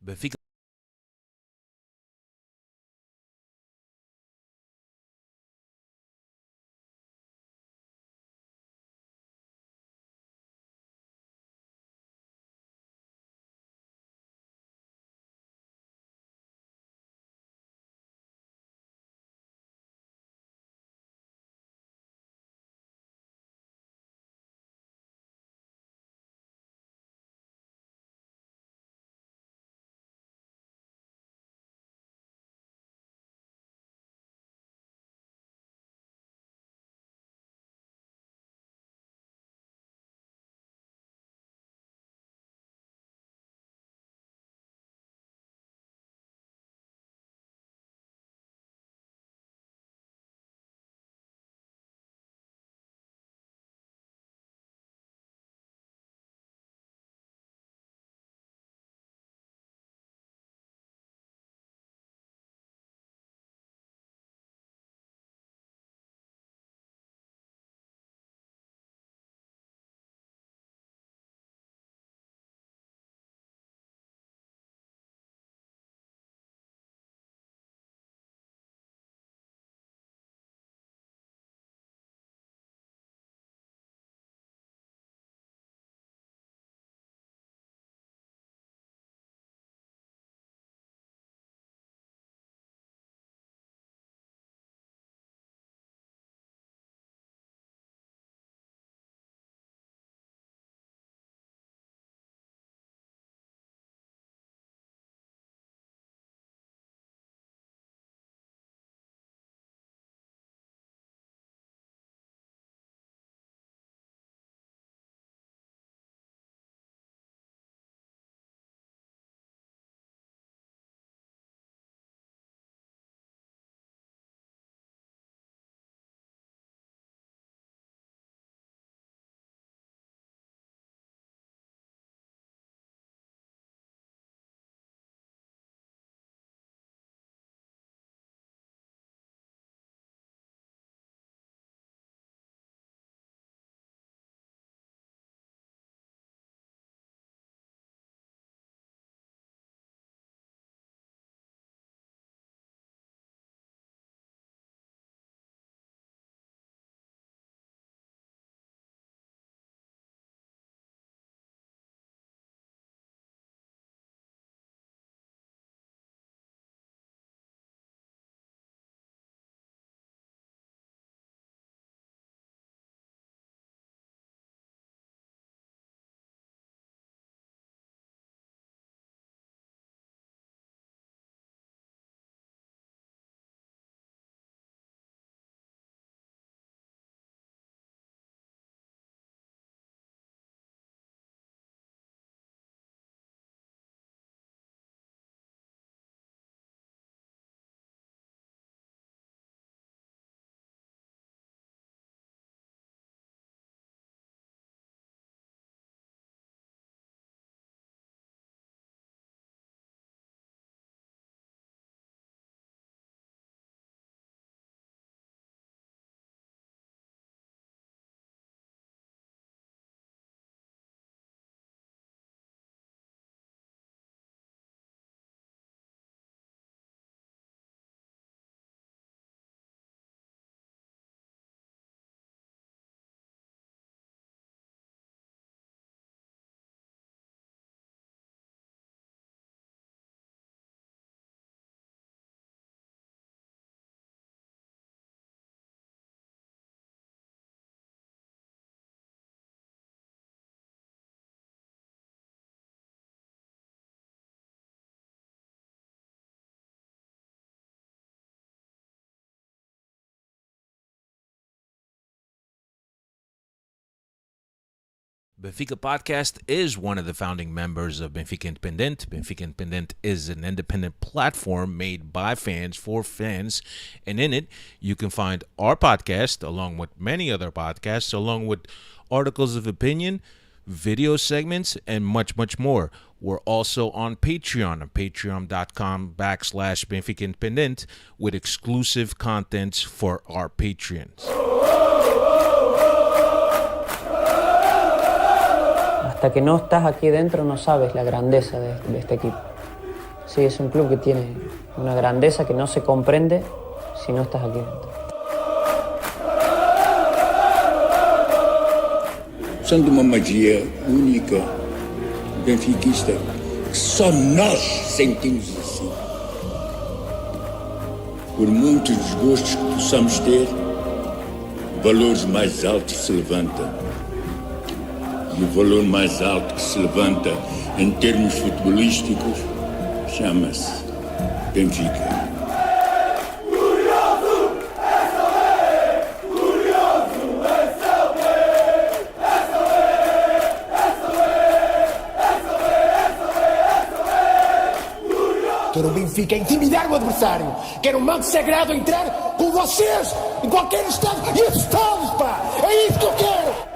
Benfica. Benfica Podcast is one of the founding members of Benfica Independent. Benfica Independent is an independent platform made by fans for fans. And in it, you can find our podcast, along with many other podcasts, along with articles of opinion, video segments, and much, much more. We're also on patreon.com/Benfica Independent with exclusive contents for our patrons. Hasta que no estás aquí dentro no sabes la grandeza de este equipo. Sí, es un club que tiene una grandeza que no se comprende si no estás aquí dentro. São de uma magia única, benfiquista, que só nós sentimos assim. Por muitos desgostos que possamos ter, valores mais altos se levantam. E o valor mais alto que se levanta em termos futebolísticos chama-se Benfica. Quero o Benfica intimidar o adversário. Quero um manto sagrado entrar com vocês em qualquer estado. E estamos, pá! É isso que eu quero!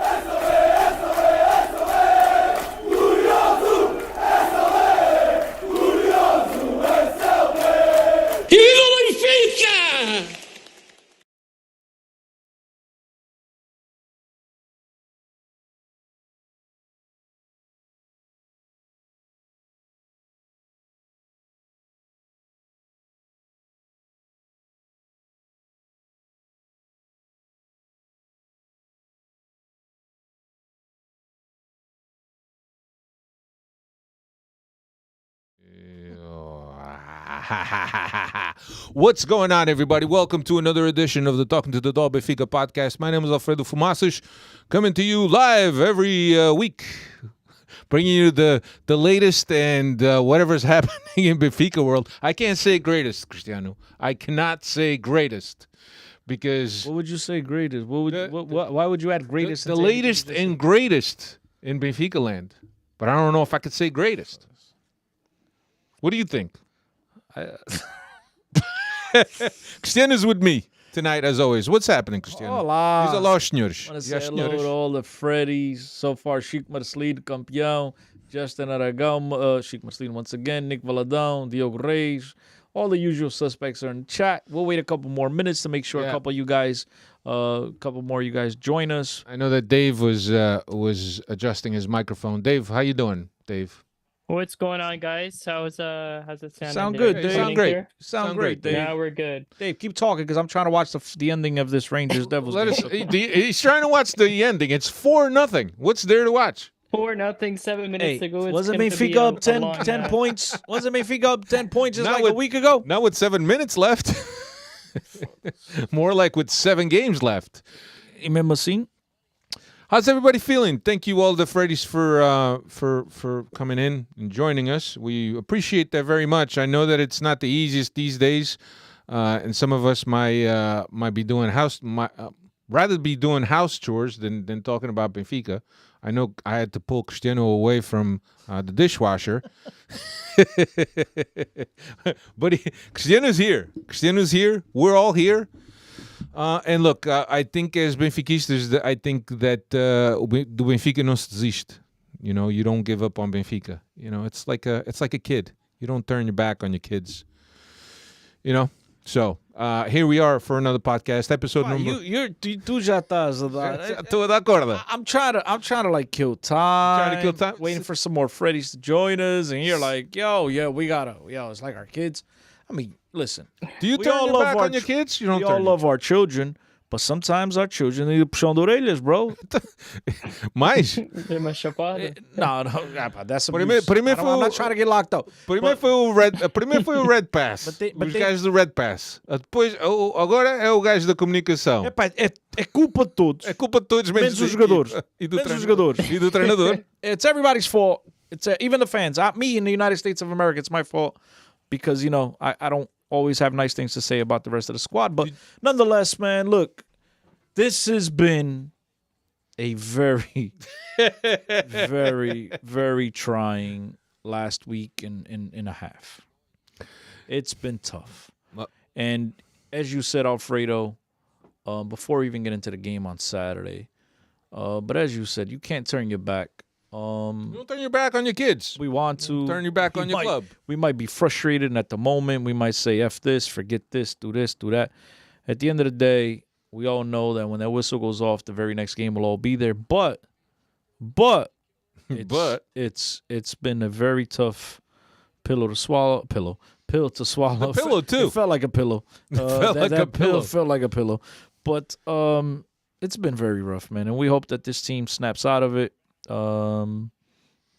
What's going on, everybody? Welcome to another edition of the Talking to the Dog Benfica podcast. My name is Alfredo Fumaças, coming to you live every week, bringing you the latest and whatever's happening in Benfica world. I can't say greatest, Cristiano. I cannot say greatest because What would you say greatest? Why would you add greatest? the latest and greatest in Benfica land. But I don't know if I could say greatest. What do you think? Cristiano's with me tonight, as always. What's happening, Cristiano? Olá. Diz olá aos senhores. Want to E say às hello senhoras. to all the Freddies. So far, Chico Marcelino, campeão. Justin Aragão, Chico Marcelino once again. Nick Valadão, Diogo Reis. All the usual suspects are in the chat. We'll wait a couple more minutes to make sure Yeah. a couple more you guys join us. I know that Dave was adjusting his microphone. Dave, how you doing, Dave? What's going on, guys? How's it sound? Sound good, Dave. Sound great. Sound great, Dave. Yeah, we're good. Dave, keep talking because I'm trying to watch the ending of this Rangers Devils Let game. us. He's trying to watch the ending. It's 4-0. What's there to watch? 4-0, 7 minutes Hey, ago. It's wasn't going to be Benfica up a long 10 half. points? Wasn't Benfica up 10 points just Not like with- a week ago? Not with 7 minutes left. More like with 7 games left. E mesmo assim, How's everybody feeling? Thank you all the Freddies for coming in and joining us. We appreciate that very much. I know that it's not the easiest these days, and some of us might be doing rather be doing house chores than talking about Benfica. I know I had to pull Cristiano away from the dishwasher, but Cristiano's here. Cristiano's here. We're all here. And look, I think as Benfiquistas, I think that do Benfica não se desiste. You know, you don't give up on Benfica. You know, it's like a kid. You don't turn your back on your kids. You know. So here we are for another podcast, episode number. tu já estás a dar. Tô de acordo. I'm trying to like kill time. Trying to kill time? Waiting for some more Freddies to join us, and you're like, yo, it's like our kids. I mean, listen. Do you We turn all your love back our on your kids? You don't We all turn. love our children, but sometimes our children need a puxão de orelhas, bro. Mais. Dei uma chapada. No, that's Primeiro- abuse. primeiro I'm foi not o- trying to get locked up. Primeiro foi o Red Pass. But Os they- gajos do Red Pass. Depois, agora é o gajo da comunicação. É culpa de todos. É culpa de todos, Menos os jogadores. E do Menos os treinador. jogadores. E do treinador. It's everybody's fault. It's even the fans. Me in the United States of America, it's my fault because I don't always have nice things to say about the rest of the squad. But nonetheless, man, look, this has been a very, very, very trying last week and a half. It's been tough. Well- And as you said, Alfredo, before we even get into the game on Saturday, but as you said, you can't turn your back. Don't turn your back on your kids. We want to Turn your back on your club. We might be frustrated, and at the moment, we might say F this, forget this, do that. At the end of the day, we all know that when that whistle goes off, the very next game will all be there. But it's, But- it's been a very tough Pillow to swallow. Pill to swallow. A pillow, too. It felt like a pillow. Felt like a pillow. Felt like a pillow. But it's been very rough, man. And we hope that this team snaps out of it.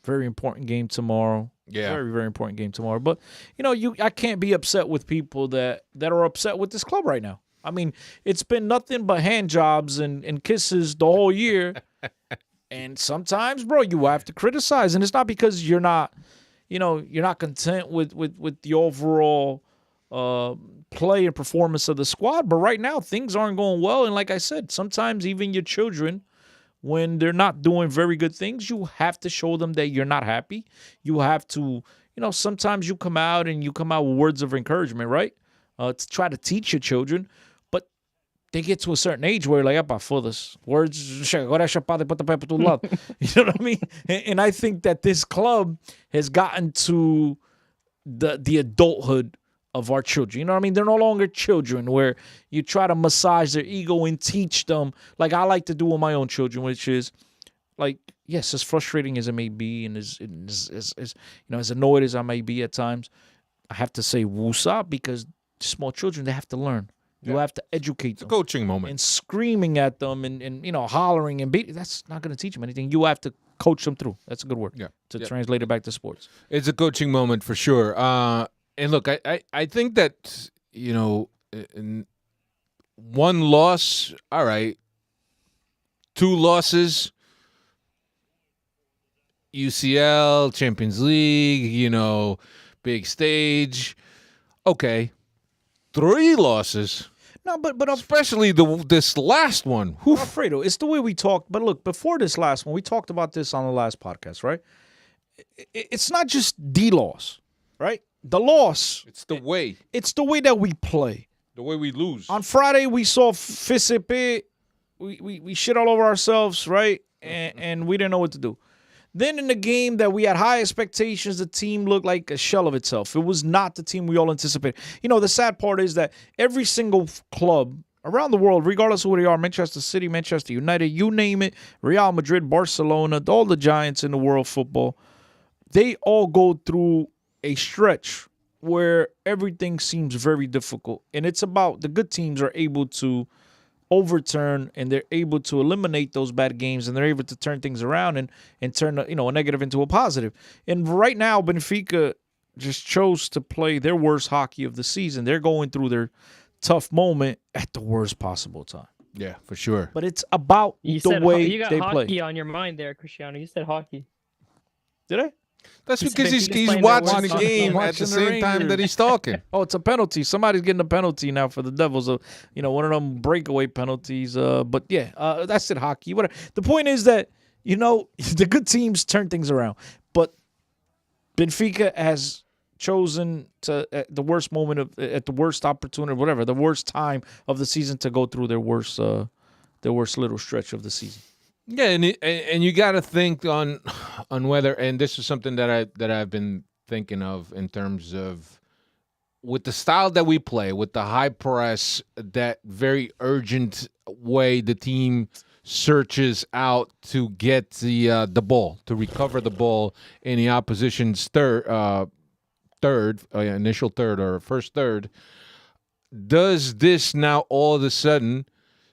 Very important game tomorrow. Yeah. Very, very important game tomorrow. But, I can't be upset with people that are upset with this club right now. I mean, it's been nothing but hand jobs and kisses the whole year. And sometimes, bro, you have to criticize. And it's not because you're not content with the overall play and performance of the squad. But right now, things aren't going well. And like I said, sometimes even your children, when they're not doing very good things, you have to show them that you're not happy. You have to, sometimes you come out with words of encouragement, right? To try to teach your children. But they get to a certain age where you're like, foda-se, words, agora é chapada e pontapé para todo lado. You know what I mean? And I think that this club has gotten to the adulthood of our children. You know what I mean? They're no longer children where you try to massage their ego and teach them like I like to do with my own children, which is like, yes, as frustrating as it may be and as annoyed as I may be at times, I have to say woosah because small children, they have to learn. You have to educate them. It's a coaching moment. And screaming at them and hollering and beating, that's not going to teach them anything. You have to coach them through. That's a good word. To translate it back to sports. It's a coaching moment for sure. And look, I think that, in one loss, all right. 2 losses, UCL, Champions League, big stage. Okay. 3 losses. No, but especially this last one. Alfredo, it's the way we talked. But look, before this last one, we talked about this on the last podcast, right? It's not just the loss, right? The loss. It's the way. It's the way that we play. The way we lose. On Friday, we saw Fisepe. We shit all over ourselves, right? And we didn't know what to do. Then in the game that we had high expectations, the team looked like a shell of itself. It was not the team we all anticipated. The sad part is that every single club around the world, regardless of who they are, Manchester City, Manchester United, you name it, Real Madrid, Barcelona, all the giants in the world football, they all go through a stretch where everything seems very difficult. And it's about the good teams are able to overturn and they're able to eliminate those bad games and they're able to turn things around and turn a negative into a positive. And right now, Benfica just chose to play their worst hockey of the season. They're going through their tough moment at the worst possible time. Yeah, for sure. But it's about the way you got they hockey play. on your mind there, Cristiano. You said hockey. Did I? That's He's because he's playing watching the the World game Cup. at the Watching the same time Rangers. that he's talking. Oh, it's a penalty. Somebody's getting a penalty now for the Devils. One of them breakaway penalties. But yeah, that's it. Hockey. Whatever. The point is that the good teams turn things around, but Benfica has chosen to at the worst moment at the worst opportunity, whatever, the worst time of the season to go through their worst little stretch of the season. Yeah, and you got to think on whether, and this is something that I've been thinking of in terms of with the style that we play, with the high press, that very urgent way the team searches out to get the ball, to recover the ball in the opposition's initial third or first third. Does this now all of a sudden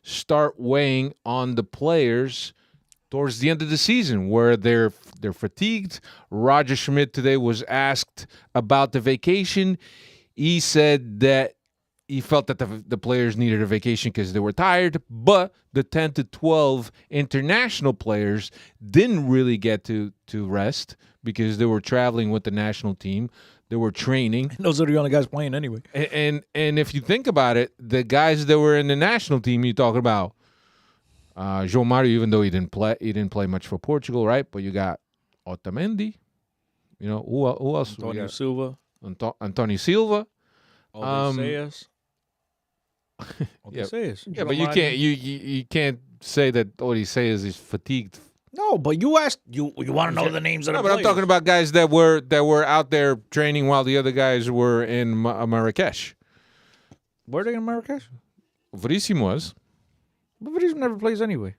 start weighing on the players towards the end of the season where they're fatigued? Roger Schmidt today was asked about the vacation. He said that he felt that the players needed a vacation because they were tired, but the 10 to 12 international players didn't really get to rest because they were traveling with the national team. They were training. Those are the only guys playing anyway. And if you think about it, the guys that were in the national team, you're talking about João Mario, even though he didn't play much for Portugal, right? But you got Otamendi. Who else? Antonio Silva. Antonio Silva. Odysseus. Yeah, but you can't say that Odysseus is fatigued. No, but you asked you want to know the names of the No, but players. I'm talking about guys that were out there training while the other guys were in Marrakesh. Were they in Marrakesh? Veríssimo was. But Veríssimo never plays anyway.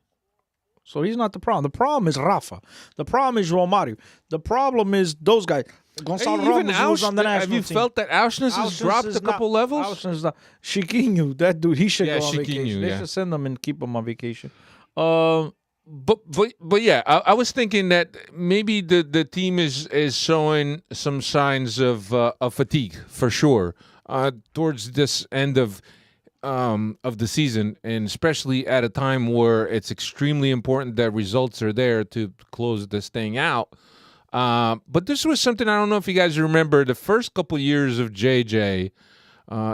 So he's not the problem. The problem is Rafa. The problem is João Mario. The problem is those guys. Gonçalo Ramos was on the national team. Have you felt that Auschwitz has dropped a couple levels? Auschwitz is not. Chiquinho, that dude, he should go on Chiquinho, vacation. They yeah. should send him and keep him on vacation. But yeah, I was thinking that maybe the team is showing some signs of fatigue for sure towards this end of the season, and especially at a time where it's extremely important that results are there to close this thing out. But this was something, I don't know if you guys remember, the first couple years of JJ,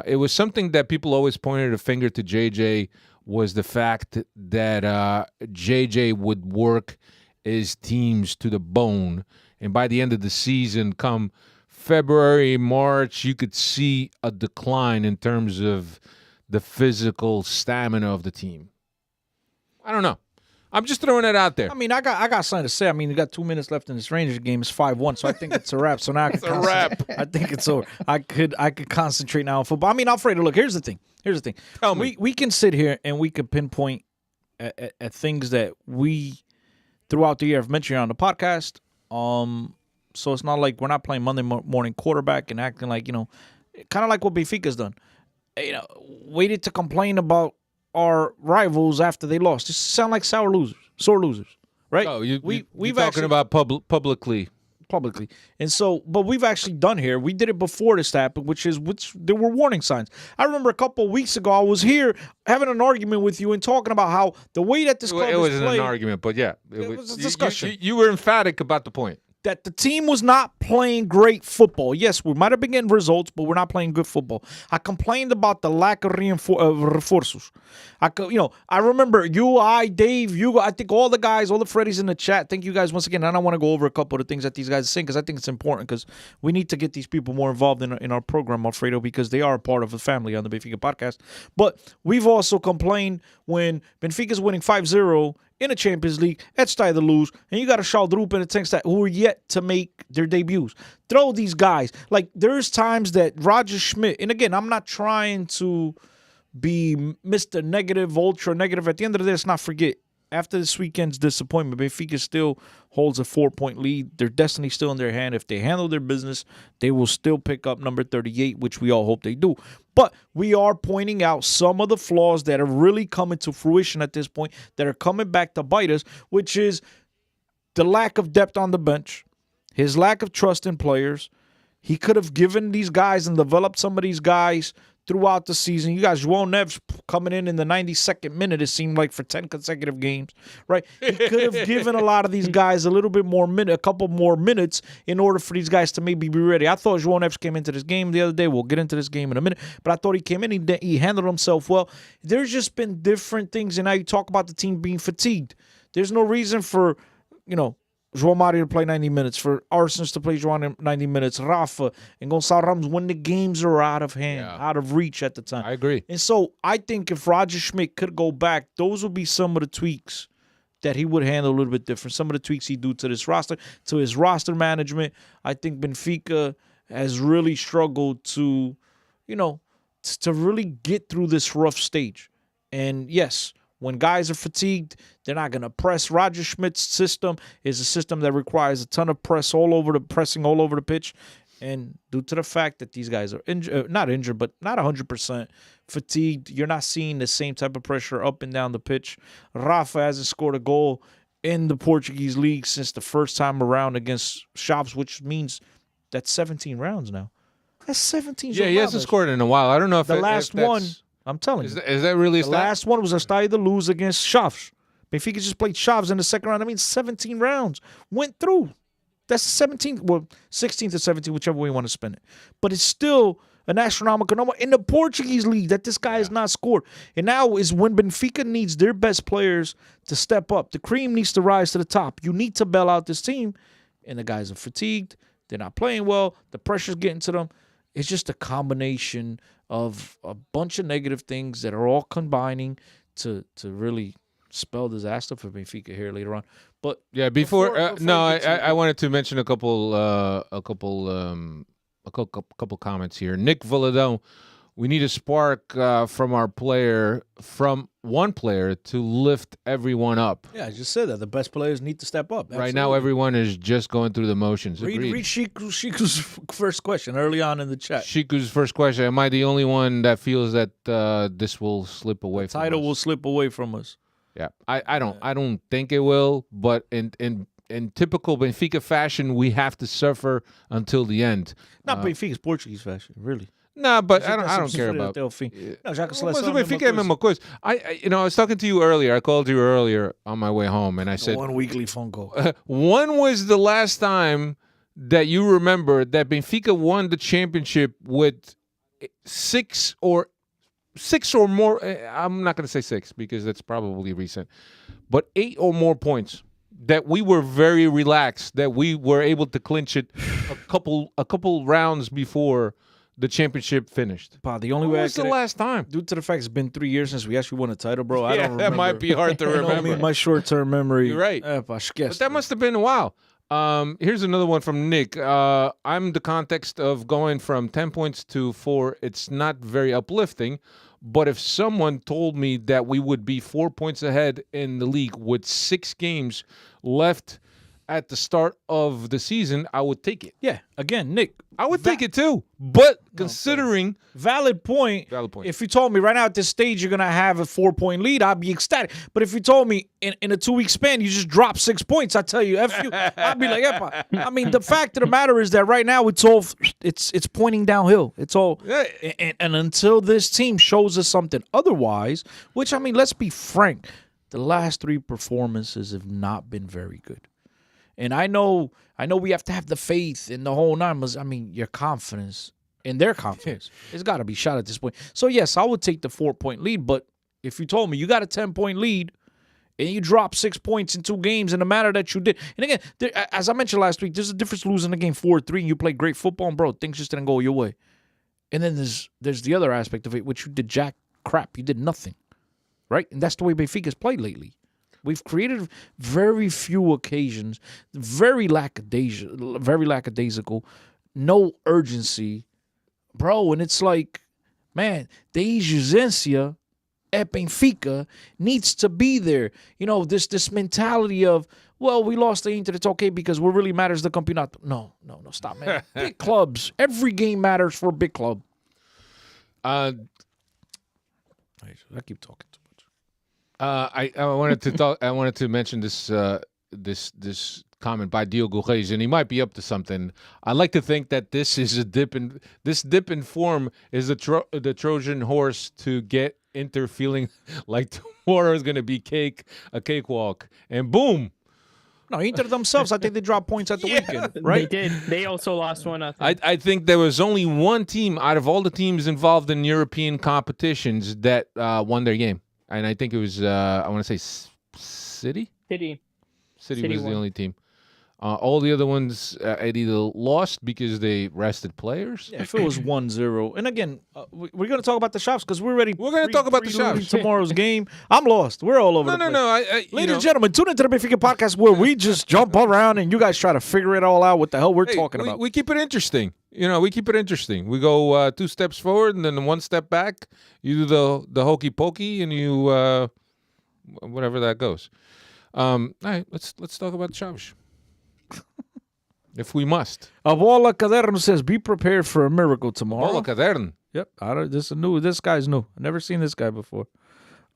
it was something that people always pointed a finger to JJ, was the fact that JJ would work his teams to the bone. And by the end of the season, come February, March, you could see a decline in terms of the physical stamina of the team. I don't know. I'm just throwing it out there. I mean, I got something to say. I mean, you got 2 minutes left in this Rangers game. It's 5-1, so I think it's a wrap. So now it's a wrap. I think it's over. I could concentrate now on football. I mean, Alfredo, look, here's the thing. Tell me. We can sit here and we could pinpoint at things that we throughout the year have mentioned on the podcast. So it's not like we're not playing Monday morning quarterback and acting like, kind of like what Benfica's done. Waited to complain about our rivals after they lost. Just sound like sore losers, right? Oh, we've you're talking about publicly. And so, but we've actually done here. We did it before this happened, which there were warning signs. I remember a couple of weeks ago, I was here having an argument with you and talking about how the way that this club it wasn't played, an argument, but yeah, it was a discussion. You were emphatic about the point. That the team was not playing great football. Yes, we might have been getting results, but we're not playing good football. I complained about the lack of refuerzos. I remember you, Dave, I think all the guys, all the Freddies in the chat. Thank you guys once again. And I want to go over a couple of the things that these guys are saying because I think it's important because we need to get these people more involved in our program, Alfredo, because they are a part of the family on the Benfica podcast. But we've also complained when Benfica's winning 5-0 in a Champions League at Stade de Luz, and you got a Schaldrup and a things that who are yet to make their debuts. Throw these guys. Like, there's times that Roger Schmidt, and again, I'm not trying to be Mr. Negative, ultra negative. At the end of the day, let's not forget, after this weekend's disappointment, Benfica still holds a 4-point lead. Their destiny's still in their hand. If they handle their business, they will still pick up number 38, which we all hope they do. But we are pointing out some of the flaws that are really coming to fruition at this point, that are coming back to bite us, which is the lack of depth on the bench, his lack of trust in players. He could have given these guys and developed some of these guys throughout the season. You guys, João Neves coming in the 92nd minute, it seemed like, for 10 consecutive games, right? He could have given a lot of these guys a little bit more a couple more minutes in order for these guys to maybe be ready. I thought João Neves came into this game the other day. We'll get into this game in a minute, but I thought he came in, he handled himself well. There's just been different things, and now you talk about the team being fatigued. There's no reason for, João Mario to play 90 minutes, for Arsens to play 90 minutes, Rafa and Gonçalo Ramos when the games are out of hand, out of reach at the time. I agree. And so I think if Roger Schmidt could go back, those would be some of the tweaks that he would handle a little bit different. Some of the tweaks he'd do to this roster, to his roster management. I think Benfica has really struggled to, to really get through this rough stage. And yes, when guys are fatigued, they're not going to press. Roger Schmidt's system is a system that requires a ton of pressing all over the pitch. And due to the fact that these guys are not injured, but not 100% fatigued, you're not seeing the same type of pressure up and down the pitch. Rafa hasn't scored a goal in the Portuguese league since the first time around against Chaves, which means that's 17 rounds now. That's 17 rounds. Yeah, he hasn't scored in a while. I don't know if the last one. I'm telling you. Is that really the last one was a Stade de Luz against Chaves. Benfica just played Chaves in the second round. I mean, 17 rounds. Went through. That's 17, 16 to 17, whichever way you want to spin it. But it's still an astronomical number in the Portuguese league that this guy has not scored. And now is when Benfica needs their best players to step up. The cream needs to rise to the top. You need to bail out this team. And the guys are fatigued. They're not playing well. The pressure's getting to them. It's just a combination of a bunch of negative things that are all combining to really spell disaster for Benfica here later on. But yeah, before I wanted to mention a couple comments here. Nick Valadon We need a spark from one player to lift everyone up. Yeah, I just said that. The best players need to step up. Right now, everyone is just going through the motions. Read Shiku's first question early on in the chat. Shiku's first question: am I the only one that feels that this will slip away from us? Title will slip away from us. Yeah, I don't think it will, but in typical Benfica fashion, we have to suffer until the end. Not Benfica's Portuguese fashion, really. Nah, but I don't care about. Não, já que a Mas seleção o Benfica é a mesma coisa. I was talking to you earlier. I called you earlier on my way home, and I said one weekly phone call. when was the last time that you remember that Benfica won the championship with six or more? I'm not going to say 6 because that's probably recent, but 8 or more points. That we were very relaxed. That we were able to clinch it a couple rounds before the championship finished. The only When way was the last time? due to the fact it's been 3 years since we actually won a title, bro. I don't remember. That might be hard to remember. My short-term memory. You're right. But That must have been a while. Here's another one from Nick. I'm the context of going from 10 points to 4. It's not very uplifting, but if someone told me that we would be 4 points ahead in the league with 6 games left at the start of the season, I would take it. Yeah, again, Nick. I would take it too. But considering Valid point. Valid point. If you told me right now at this stage you're gonna have a 4-point lead, I'd be ecstatic. But if you told me in a 2-week span you just drop 6 points, I tell you, F you, I'd be like, Epa. I mean, the fact of the matter is that right now it's pointing downhill. It's all and until this team shows us something otherwise, which I mean, let's be frank, the last 3 performances have not been very good. And I know we have to have the faith in the whole nine. I mean, your confidence in their confidence, it's got to be shot at this point. So, yes, I would take the 4-point lead. But if you told me you got a 10-point lead and you drop 6 points in 2 games in the manner that you did. And again, as I mentioned last week, there's a difference losing the game 4-3 and you play great football. And, bro, things just didn't go your way. And then there's the other aspect of it, which you did jack crap. You did nothing, right? And that's the way Benfica's played lately. We've created very few occasions, very lackadaisical, no urgency, bro. And it's like, man, the urgência at Benfica needs to be there. You know, this mentality of, well, we lost the Inter, it's okay because what really matters is the campeonato. No, stop, man. Big clubs, every game matters for a big club. I keep talking. I wanted to talk. I wanted to mention this this comment by Diogo Reis, and he might be up to something. I like to think that this is a dip in form is the Trojan horse to get Inter feeling like tomorrow is going to be a cakewalk, and boom. No, Inter themselves, I think they dropped points at the weekend, right? They did. They also lost one. I think there was only one team out of all the teams involved in European competitions that won their game. And I think it was, I want to say City? City was won. the only team. All the other ones had either lost because they rested players. Yeah, if it was 1-0. And again, we're going to talk about the shops because we're ready. We're going to talk about the shops. Tomorrow's game. I'm lost. We're all over the place. No. Ladies and gentlemen, tune into the Benfica podcast where we just jump around and you guys try to figure it all out what the hell we're talking about. We keep it interesting. We keep it interesting. We go 2 steps forward and then 1 step back. You do the hokey pokey and you whatever that goes. All right, let's talk about the shops. If we must. Avola Caderno says, be prepared for a miracle tomorrow. Avola Caderno. Yep. This guy's new. I've never seen this guy before.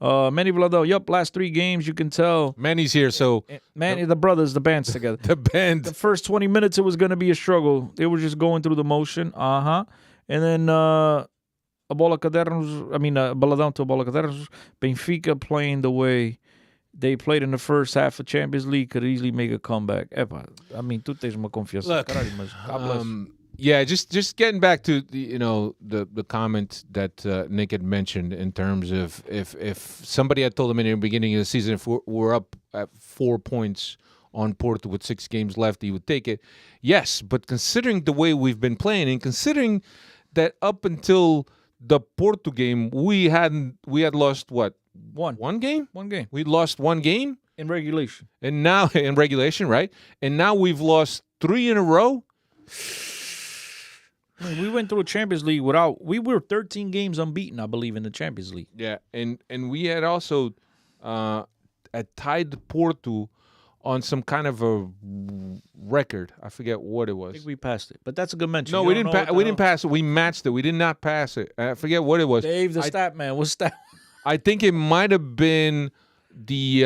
Manny Vlado. Yep, last 3 games, you can tell. Manny's here, so. Manny, the brothers, the band's together. The band. The first 20 minutes, it was going to be a struggle. They were just going through the motion. And then Baladão to Bola Cadernos. Benfica playing the way they played in the first half of Champions League could easily make a comeback. Epa, I mean, tu tens uma confiança. Look, God bless. Yeah, just getting back to the comment that Nick had mentioned in terms of if somebody had told him in the beginning of the season if we're up at 4 points on Porto with 6 games left, he would take it. Yes, but considering the way we've been playing and considering that up until the Porto game we had lost what? One game? 1 game. We lost 1 game in regulation. And now in regulation, right? And now we've lost 3 in a row. I mean, we went through a Champions League we were 13 games unbeaten, I believe, in the Champions League. Yeah, and we had also tied Porto on some kind of a record. I forget what it I was. think we passed it, but that's a good mention. No, You we don't didn't. know what the We didn't hell- pass it. We matched it. We did not pass it. I forget what it was. Dave, the I, stat man, what's that? I think it might have been the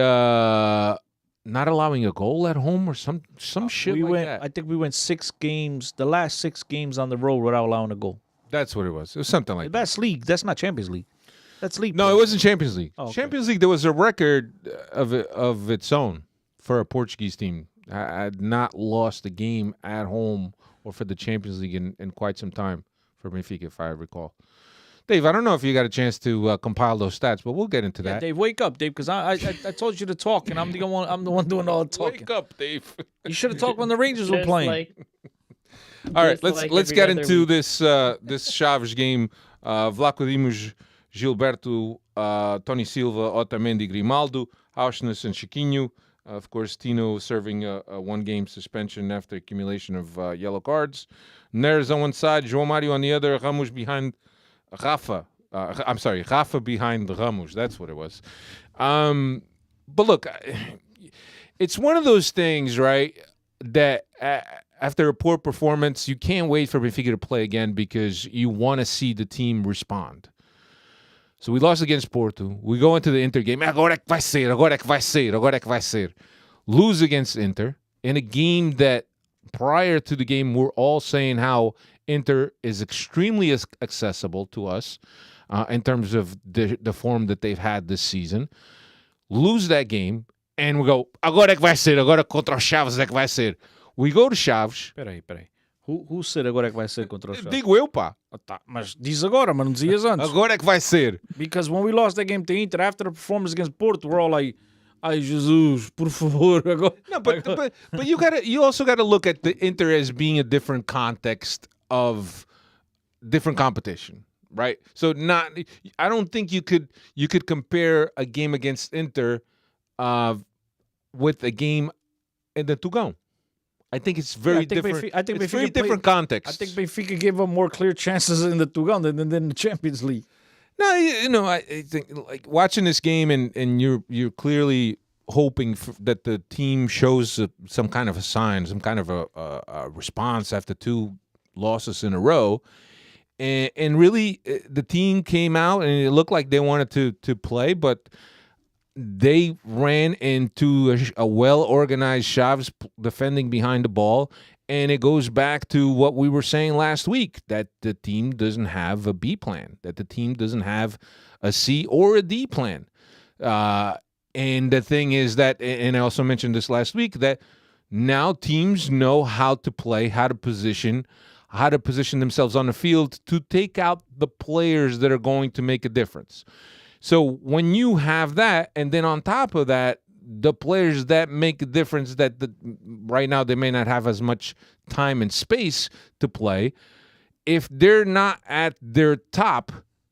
not allowing a goal at home or some shit we like went. that. I think we went 6 games, the last 6 games on the road without allowing a goal. That's what it was. It was something like that. That's league. That's not Champions League. That's league. No, play. it wasn't Champions League. Oh, okay. Champions League, there was a record of its own for a Portuguese team. I had not lost a game at home or for the Champions League in quite some time for Benfica, if I recall. Dave, I don't know if you got a chance to compile those stats, but we'll get into Yeah, that. Dave, wake up, Dave, because I told you to talk, and I'm the one doing all the talking. Wake up, Dave. You should have talked when the Rangers were Just playing. like All right, Just let's like get every into other this this Chaves game. Vocodermus, Gilberto, Tony Silva, Otamendi, Grimaldo, Auschness, and Chiquinho. Of course, Tino serving a 1-game suspension after accumulation of yellow cards. Neres on one side, João Mario on the other, Ramos behind Rafa. Rafa behind Ramos. That's what it was. But look, it's one of those things, right, that after a poor performance, you can't wait for Benfica to play again because you want to see the team respond. So we lost against Porto. We go into the Inter game. Agora é que vai ser, agora é que vai ser, agora é que vai ser. Lose against Inter in a game that prior to the game we're all saying how Inter is extremely accessible to us in terms of the form that they've had this season. Lose that game and we go, agora é que vai ser, agora contra o Chaves é que vai ser. We go to Chaves. Peraí. Who said agora é que vai ser contra o Chaves? Digo eu, pá. Ah, tá, mas diz agora, mas não dizias antes. Agora é que vai ser. Because when we lost that game to Inter, after the performance against Porto, we're all like, ai, Jesus, por favor. Agora. No, but you also gotta look at the Inter as being a different context of different competition, right? So I don't think you could compare a game against Inter with a game in the Tugão. I think it's very different. I think it's Benfica very different context. I think Benfica gave up more clear chances in the Tugão than in the Champions League. No, I think like watching this game and you're clearly hoping that the team shows some kind of a sign, some kind of a response after 2 losses in a row, and really the team came out and it looked like they wanted to play, but they ran into a well-organized Chaves defending behind the ball, and it goes back to what we were saying last week, that the team doesn't have a B plan, that the team doesn't have a C or a D plan. And the thing is that, and I also mentioned this last week, that now teams know how to play, how to position themselves on the field to take out the players that are going to make a difference. So when you have that, and then on top of that, the players that make a difference that right now they may not have as much time and space to play, if they're not at their top,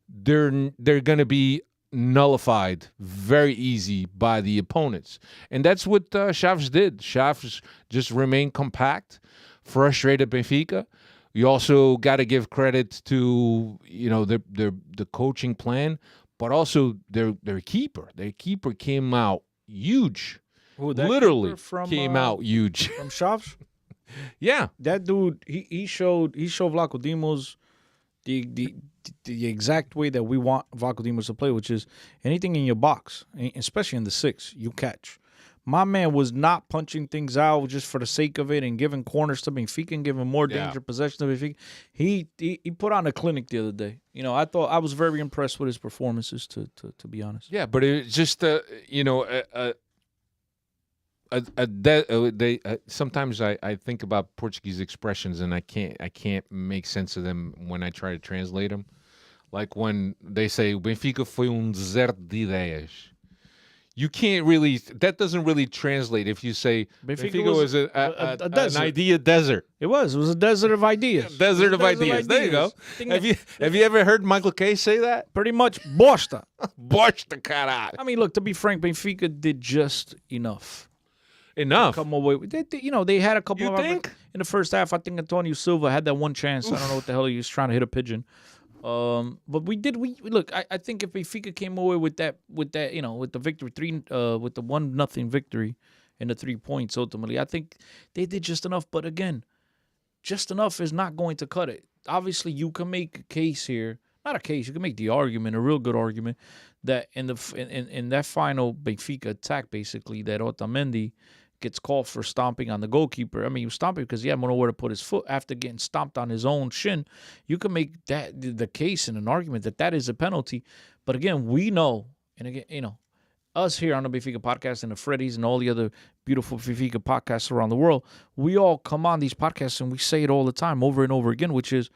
they're going to be nullified very easy by the opponents. And that's what Chaves did. Chaves just remained compact, frustrated Benfica. You also got to give credit to the coaching plan, but also their keeper. Their keeper came out huge. Literally came out huge. From Chaves? Yeah. That dude, he showed Vocodermus the exact way that we want Vocodermus to play, which is anything in your box, especially in the 6, you catch. My man was not punching things out just for the sake of it and giving corners to Benfica and giving more danger possession to Benfica. He put on a clinic the other day. I thought I was very impressed with his performances, to be honest. Yeah, but it's just sometimes I think about Portuguese expressions and I can't make sense of them when I try to translate them. Like when they say Benfica foi deserto de ideias. You can't really. That doesn't really translate. If you say Benfica was an idea desert, it was a desert of ideas. Desert of ideas. There you go. Have you ever heard Michael Kay say that? Pretty much bosta. Bosta, caralho. I mean, look. To be frank, Benfica did just enough. Enough. Come away with they had a couple. You think? in the first half, I think Antonio Silva had that one chance. I don't know what the hell he was trying to hit a pigeon. But we look. I think if Benfica came away with that, with the victory with the 1-0 victory and the 3 points ultimately, I think they did just enough. But again, just enough is not going to cut it. Obviously, you can make a case here. Not a case. You can make the argument, a real good argument, that in that final Benfica attack, basically, that Otamendi gets called for stomping on the goalkeeper. I mean, he was stomping because he had nowhere to put his foot after getting stomped on his own shin. You can make that the case in an argument that is a penalty. But again, we know, and again, us here on the Benfica podcast and the Freddies and all the other beautiful Benfica podcasts around the world, we all come on these podcasts and we say it all the time, over and over again, which is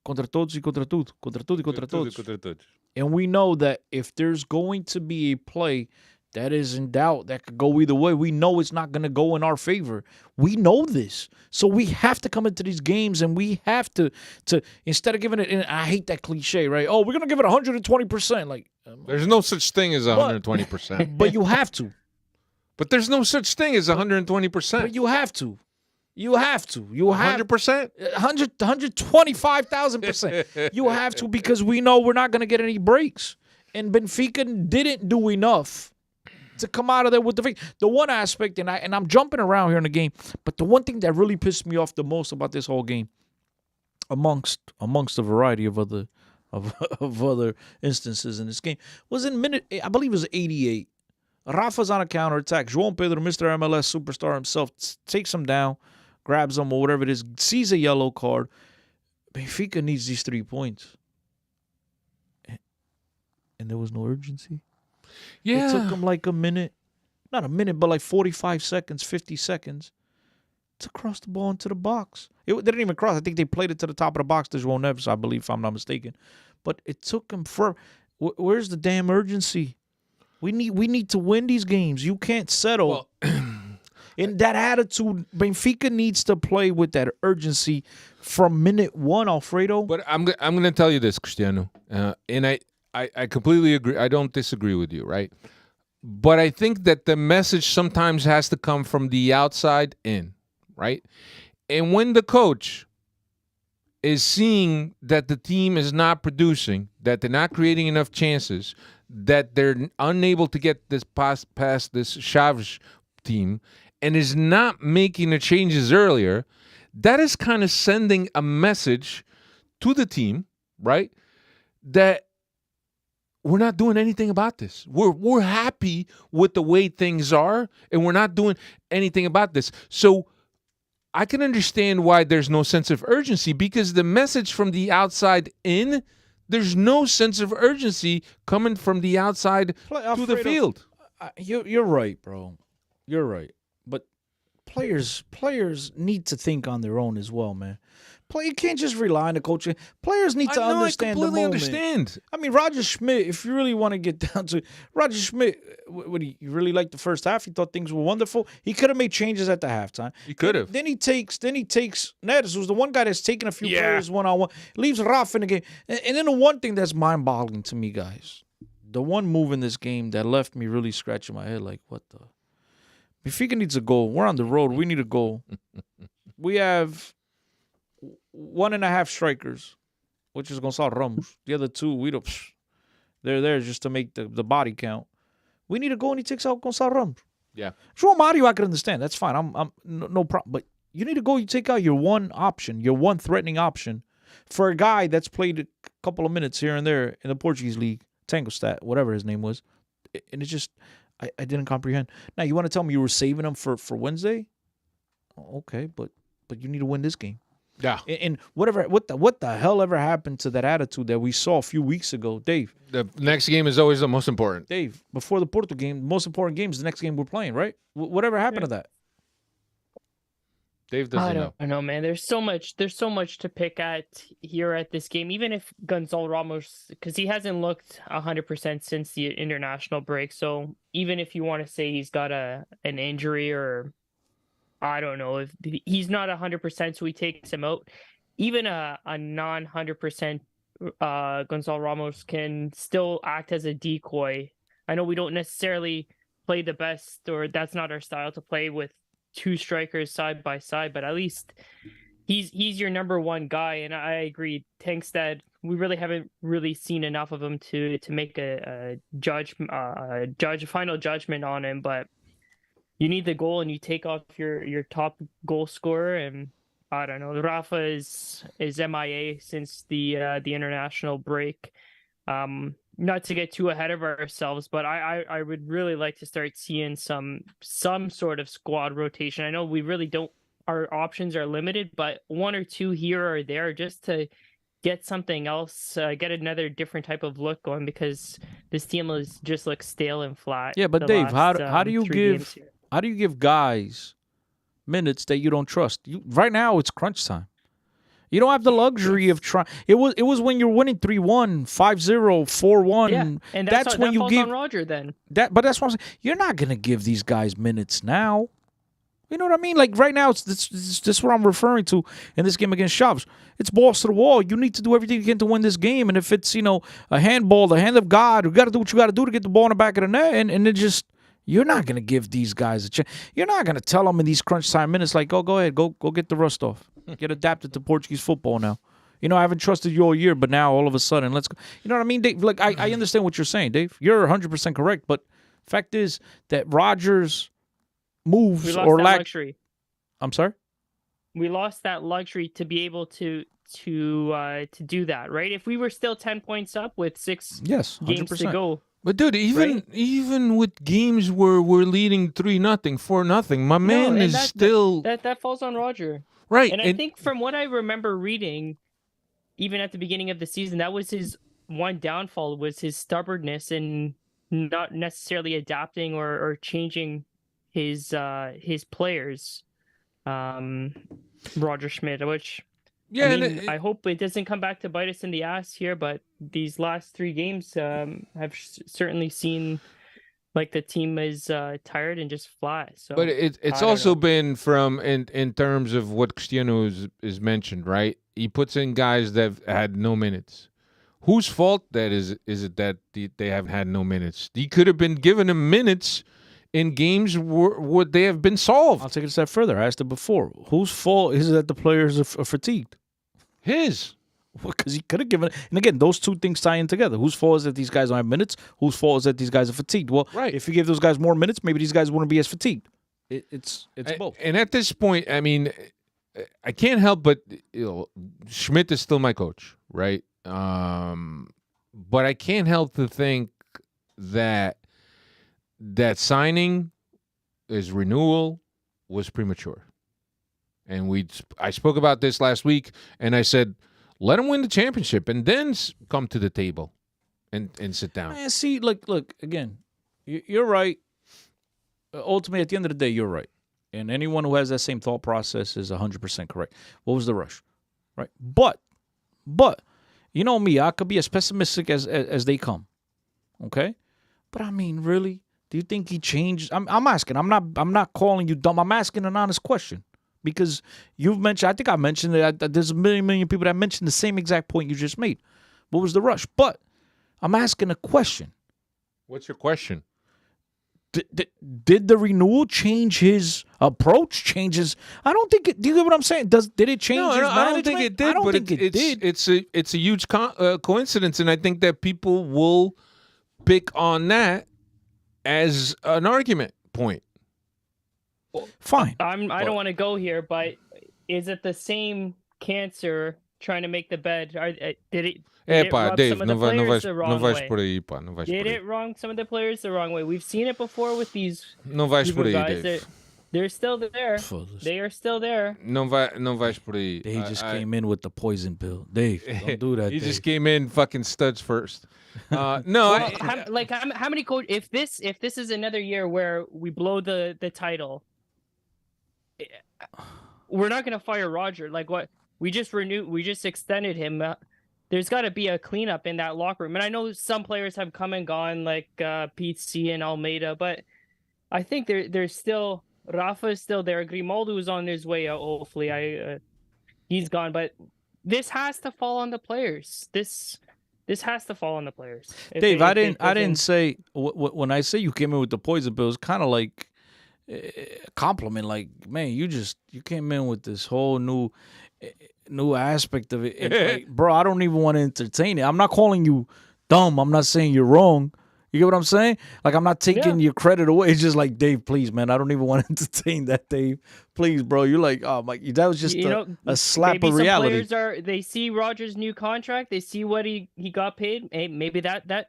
contra todos y contra tudo, contra tudo y contra todos. And we know that if there's going to be a play that is in doubt, that could go either way, we know it's not going to go in our favor. We know this. So we have to come into these games and we have to instead of giving it, and I hate that cliche, right? Oh, we're going to give it 120%. Like, there's no such thing as 120%. But you have to. But there's no such thing as 120%. But you have to. You have to. You have 100%? 125,000%. You have to, because we know we're not going to get any breaks. And Benfica didn't do enough to come out of there with the victory. The one aspect, and I'm jumping around here in the game, but the one thing that really pissed me off the most about this whole game, amongst a variety of other other instances in this game, was in minute, I believe it was 88. Rafa's on a counterattack. João Pedro, Mr. MLS superstar himself, takes him down, grabs him or whatever it is, sees a yellow card. Benfica needs these 3 points. And there was no urgency. Yeah. It took them like a minute, not a minute, but like 45 seconds, 50 seconds to cross the ball into the box. They didn't even cross. I think they played it to the top of the box to João Neves, I believe, if I'm not mistaken. But it took them forever. Where's the damn urgency? We need to win these games. You can't settle. Well, in that attitude, Benfica needs to play with that urgency from minute one, Alfredo. But I'm going to tell you this, Cristiano, and I completely agree. I don't disagree with you, right? But I think that the message sometimes has to come from the outside in, right? And when the coach is seeing that the team is not producing, that they're not creating enough chances, that they're unable to get this past this Chaves team, and is not making the changes earlier, that is kind of sending a message to the team, right? That we're not doing anything about this. We're happy with the way things are, and we're not doing anything about this. So I can understand why there's no sense of urgency, because the message from the outside in, there's no sense of urgency coming from the outside to the field. You're right, bro. You're right. But players need to think on their own as well, man. You can't just rely on the coach. Players need to understand the moment. I completely understand. I mean, Roger Schmidt, if you really want to get down to it, Roger Schmidt, he really liked the first half. He thought things were wonderful. He could have made changes at the halftime. He could have. Then he takes Neres, who's the one guy that's taking a few players one-on-one, leaves Rafa in the game. And then the one thing that's mind-boggling to me, guys, the one move in this game that left me really scratching my head like, what the? Benfica needs a goal. We're on the road. We need a goal. We have 1.5 strikers, which is Gonçalo Ramos. The other two, they're there just to make the body count. We need a goal, and he takes out Gonçalo Ramos. Yeah. João Mario, I can understand. That's fine. I'm no problem. But you need to go. You take out your one option, your one threatening option, for a guy that's played a couple of minutes here and there in the Portuguese league, Tangostat, whatever his name was, and it's just I didn't comprehend. Now you want to tell me you were saving him for Wednesday? Okay, but you need to win this game. Yeah. And what the hell ever happened to that attitude that we saw a few weeks ago, Dave? The next game is always the most important. Dave, before the Porto game, the most important game is the next game we're playing, right? Whatever happened to that? Dave doesn't know. I don't know, man. There's so much to pick at here at this game. Even if Gonçalo Ramos, because he hasn't looked 100% since the international break. So even if you want to say he's got an injury, or I don't know, if he's not 100%, so he takes him out. Even a non 100% Gonçalo Ramos can still act as a decoy. I know we don't necessarily play the best, or that's not our style to play with two strikers side by side, but at least he's your number one guy. And I agree, Tankstead, we really haven't really seen enough of him to make a final judgment on him. But you need the goal, and you take off your top goal scorer, and I don't know. Rafa is MIA since the international break. Not to get too ahead of ourselves, but I would really like to start seeing some sort of squad rotation. I know we really don't. Our options are limited, but one or two here or there just to get something else, get another different type of look going, because this team just looks stale and flat. Yeah, but Dave, how do you give guys minutes that you don't trust? Right now, it's crunch time. You don't have the luxury of trying. It was when you're winning 3-1, 5-0, 4-1. Yeah, and that's when you give on Roger then. But that's what I'm saying. You're not gonna give these guys minutes now. You know what I mean? Like right now, this is what I'm referring to in this game against Chaves. It's balls to the wall. You need to do everything you can to win this game. And if it's a handball, the hand of God, you got to do what you got to do to get the ball in the back of the net. And it just. You're not going to give these guys a chance. You're not going to tell them in these crunch time minutes, like, go ahead, go get the rust off. Get adapted to Portuguese football now. I haven't trusted you all year, but now all of a sudden, let's go. You know what I mean, Dave? Like, I understand what you're saying, Dave. You're 100% correct, but fact is that Rodgers moves or lack luxury. I'm sorry? We lost that luxury to be able to do that, right? If we were still 10 points up with 6 games to go. But dude, even with games where we're leading 3-0, 4-0, my man is still that falls on Roger, right? And I think from what I remember reading, even at the beginning of the season, that was his one downfall, was his stubbornness and not necessarily adapting or changing his players. Roger Schmidt, which. Yeah, I hope it doesn't come back to bite us in the ass here, but these last 3 games have certainly seen like the team is tired and just flat. So, but it's also been from in terms of what Cristiano is mentioned, right? He puts in guys that have had no minutes. Whose fault that is it that they have had no minutes? He could have been given them minutes in games where they have been solved. I'll take it a step further. I asked it before. Whose fault is it that the players are fatigued? His. Because he could have given it. And again, those two things tie in together. Whose fault is that these guys don't have minutes? Whose fault is that these guys are fatigued? Well, if you give those guys more minutes, maybe these guys wouldn't be as fatigued. It's both. And at this point, I mean, I can't help but Schmidt is still my coach, right? But I can't help to think that signing, his renewal, was premature. And I spoke about this last week, and I said, let him win the championship, and then come to the table and sit down. Man, see, look, again, you're right. Ultimately, at the end of the day, you're right. And anyone who has that same thought process is 100% correct. What was the rush? Right? But, you know me, I could be as pessimistic as they come. Okay? But I mean, really? Do you think he changed? I'm asking. I'm not calling you dumb. I'm asking an honest question. Because you've mentioned, I think I mentioned that there's a million people that mentioned the same exact point you just made. What was the rush? But I'm asking a question. What's your question? Did the renewal change his approach? I don't think it. Do you get what I'm saying? Did it change his management? I don't think it did. I don't think it did. It's a huge coincidence, and I think that people will pick on that as an argument point. Fine. I don't want to go here, but is it the same cancer trying to make the bed? Did it rub Dave, some of the players the wrong way? Por ahí, pá, no vais Did por ahí. it wrong some of the players the wrong way? We've seen it before with these No vais por aí, guys. Dave. They're still there. They are still there. No vais por ahí. They just came in with the poison pill. Dave, don't do that. He Dave. just came in fucking studs first. No, Well, how many coach? If this is another year where we blow the title, we're not gonna fire Roger. Like what? We just extended him. There's got to be a cleanup in that locker room. And I know some players have come and gone, like Pete C and Almeida, but I think there's still Rafa is still there. Grimaldo is on his way out. Hopefully, he's gone. But this has to fall on the players. This has to fall on the players. Dave, I didn't say when I say you came in with the poison pill. It's kind of like compliment. Like, man, you came in with this whole new aspect of it. And, like, bro, I don't even want to entertain it. I'm not calling you dumb. I'm not saying you're wrong. You get what I'm saying? Like, I'm not taking your credit away. It's just like, Dave, please, man, I don't even want to entertain that, Dave. Please, bro. You're like, oh my, that was just a slap of reality. They see Rogers' new contract. They see what he got paid. Hey, maybe that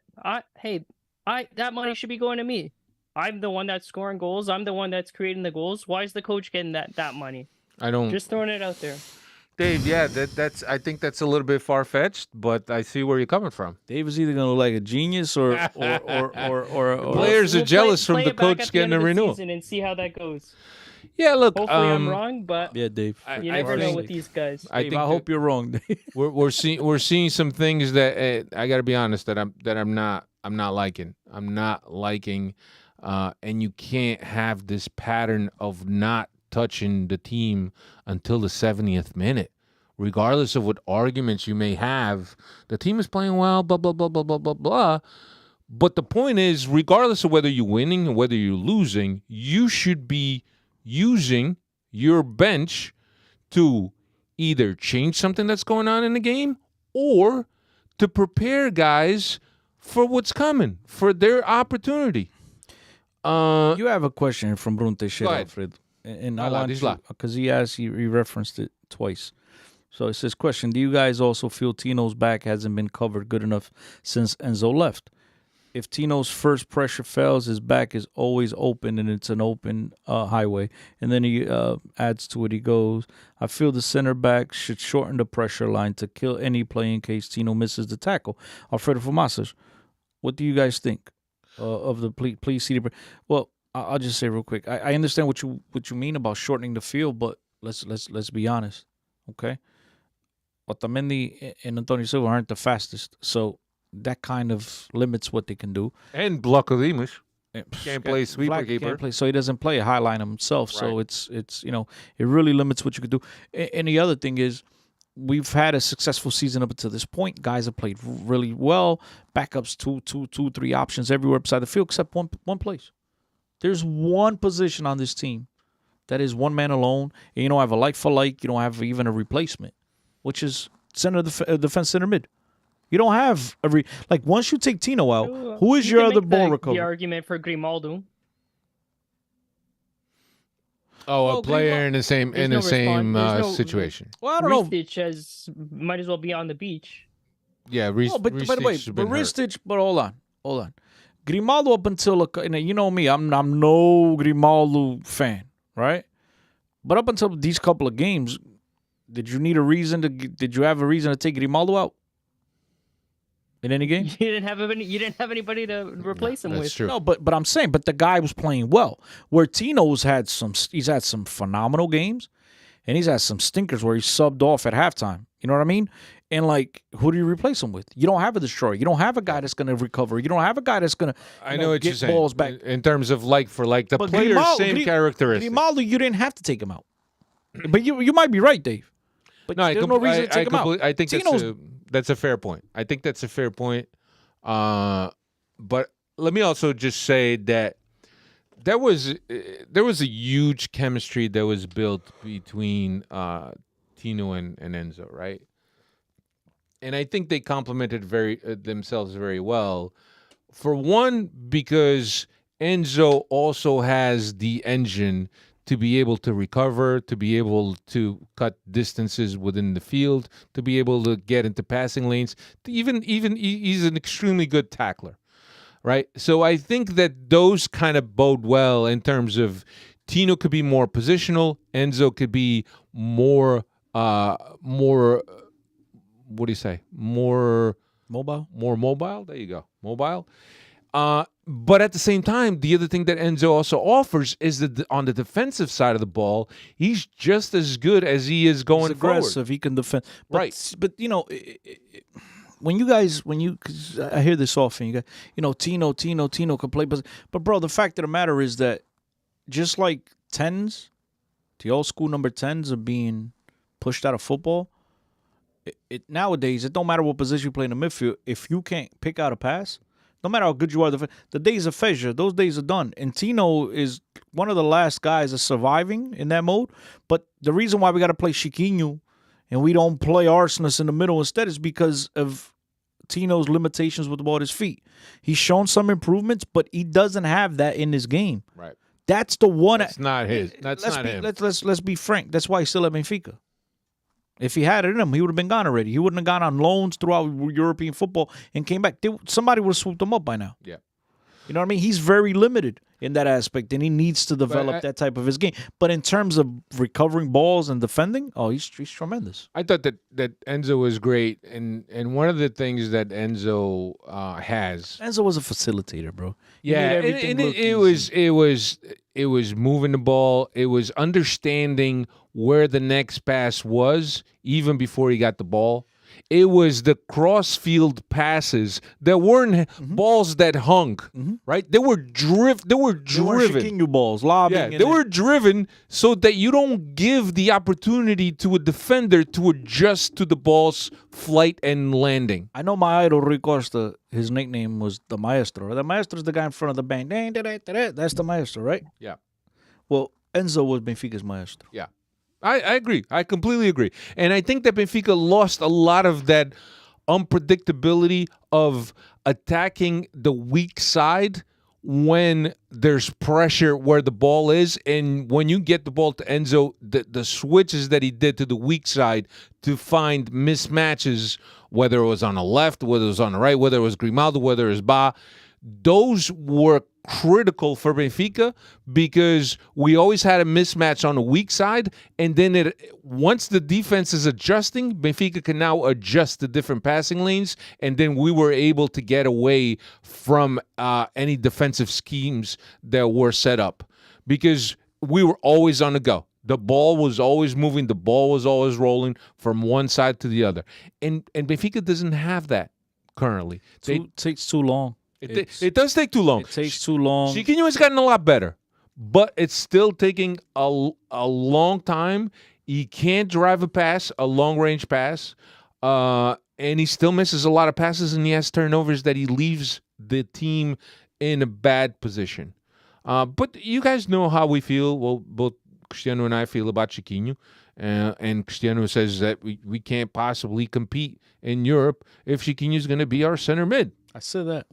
money should be going to me. I'm the one that's scoring goals. I'm the one that's creating the goals. Why is the coach getting that money? I don't. Just throwing it out there. Dave, yeah, that's. I think that's a little bit far fetched, but I see where you're coming from. Dave is either gonna look like a genius or players are jealous from the coach getting a renewal and see how that goes. Yeah, look. Hopefully I'm wrong, but yeah, Dave. You never know with these guys. I hope you're wrong, Dave. We're seeing some things that I got to be honest that I'm not liking. I'm not liking, and you can't have this pattern of not touching the team until the 70th minute. Regardless of what arguments you may have, the team is playing well, blah, blah, blah, blah, blah, blah, blah. But the point is, regardless of whether you're winning or whether you're losing, you should be using your bench to either change something that's going on in the game or to prepare guys for what's coming, for their opportunity. You have a question from Brunton, Alfred. And I want you, because he referenced it twice. So it says, question, do you guys also feel Tino's back hasn't been covered good enough since Enzo left? If Tino's first pressure fails, his back is always open and it's an open highway. And then he adds to it, he goes, I feel the center back should shorten the pressure line to kill any play in case Tino misses the tackle. Alfredo Famasas, what do you guys think of the please see the... Well, I'll just say real quick. I understand what you mean about shortening the field, but let's be honest, okay? Otamendi and Antonio Silva aren't the fastest, so that kind of limits what they can do. And Vocodermus can't play sweeper keeper, so he doesn't play a high line himself. Right. So it's it really limits what you can do. And the other thing is, we've had a successful season up until this point. Guys have played really well. Backups, two, three options everywhere beside the field except one place. There's one position on this team that is one man alone, and you don't have a like for like. You don't have even a replacement, which is defense center mid. You don't have once you take Tino out, who is your other ball recovery? The argument for Grimaldo. Oh, a player in the same situation. Well, I don't know. Ristich might as well be on the beach. Yeah, but by the way, Ristich. But hold on. Grimaldo up until you know me, I'm no Grimaldo fan, right? But up until these couple of games, did you have a reason to take Grimaldo out in any game? You didn't have anybody to replace him with. That's true. No, but I'm saying, the guy was playing well. Where Tino's had some phenomenal games, and he's had some stinkers where he subbed off at halftime. You know what I mean? And who do you replace him with? You don't have a destroyer. You don't have a guy that's going to recover. You don't have a guy that's going to get balls back. In terms of like for like, the player's same characteristics. Grimaldo, you didn't have to take him out. But you might be right, Dave. But there's no reason to take him out. I think that's a fair point. I think that's a fair point. But let me also just say that there was a huge chemistry that was built between Tino and Enzo, right? And I think they complemented themselves very well. For one, because Enzo also has the engine to be able to recover, to be able to cut distances within the field, to be able to get into passing lanes. Even he's an extremely good tackler, right? So I think that those kind of bode well in terms of Tino could be more positional, Enzo could be more. What do you say? More mobile? More mobile? There you go. Mobile. But at the same time, the other thing that Enzo also offers is that on the defensive side of the ball, he's just as good as he is going he's aggressive. Forward. He can defend. But, right. But, cause I hear this often, you got, Tino can play. But, bro, the fact of the matter is that just like 10s, the old school number 10s are being pushed out of football, nowadays, it don't matter what position you play in the midfield. If you can't pick out a pass, no matter how good you are, the days of Feja, those days are done. And Tino is one of the last guys that's surviving in that mode. But the reason why we got to play Chiquinho and we don't play Arsenis in the middle instead is because of Tino's limitations with the ball at his feet. He's shown some improvements, but he doesn't have that in his game. Right. That's the one. That's not his. That's not him. Let's be frank. That's why he's still at Benfica. If he had it in him, he would have been gone already. He wouldn't have gone on loans throughout European football and came back. Somebody would have swooped him up by now. Yeah. You know what I mean? He's very limited in that aspect, and he needs to develop that type of his game. But in terms of recovering balls and defending, he's tremendous. I thought that Enzo was great, and one of the things that Enzo has. Enzo was a facilitator, bro. Yeah, and it was moving the ball. It was understanding where the next pass was even before he got the ball. It was the cross-field passes that weren't balls that hung, right? They were driven. They were Chiquinho balls, lobbing. Yeah, they were driven so that you don't give the opportunity to a defender to adjust to the ball's flight and landing. I know my idol, Rui Costa, his nickname was the Maestro. The Maestro is the guy in front of the band. That's the Maestro, right? Yeah. Well, Enzo was Benfica's Maestro. Yeah. I agree. I completely agree. And I think that Benfica lost a lot of that unpredictability of attacking the weak side when there's pressure where the ball is. And when you get the ball to Enzo, the switches that he did to the weak side to find mismatches, whether it was on the left, whether it was on the right, whether it was Grimaldo, whether it was Ba, those were critical for Benfica because we always had a mismatch on the weak side, and then once the defense is adjusting, Benfica can now adjust the different passing lanes, and then we were able to get away from any defensive schemes that were set up because we were always on the go. The ball was always moving. The ball was always rolling from one side to the other, and Benfica doesn't have that currently. It takes too long. It does take too long. It takes too long. Chiquinho has gotten a lot better, but it's still taking a long time. He can't drive a pass, a long-range pass, and he still misses a lot of passes, and he has turnovers that he leaves the team in a bad position. But you guys know how we feel. Well, both Cristiano and I feel about Chiquinho. And Cristiano says that we can't possibly compete in Europe if Chiquinho's going to be our center mid. I said that.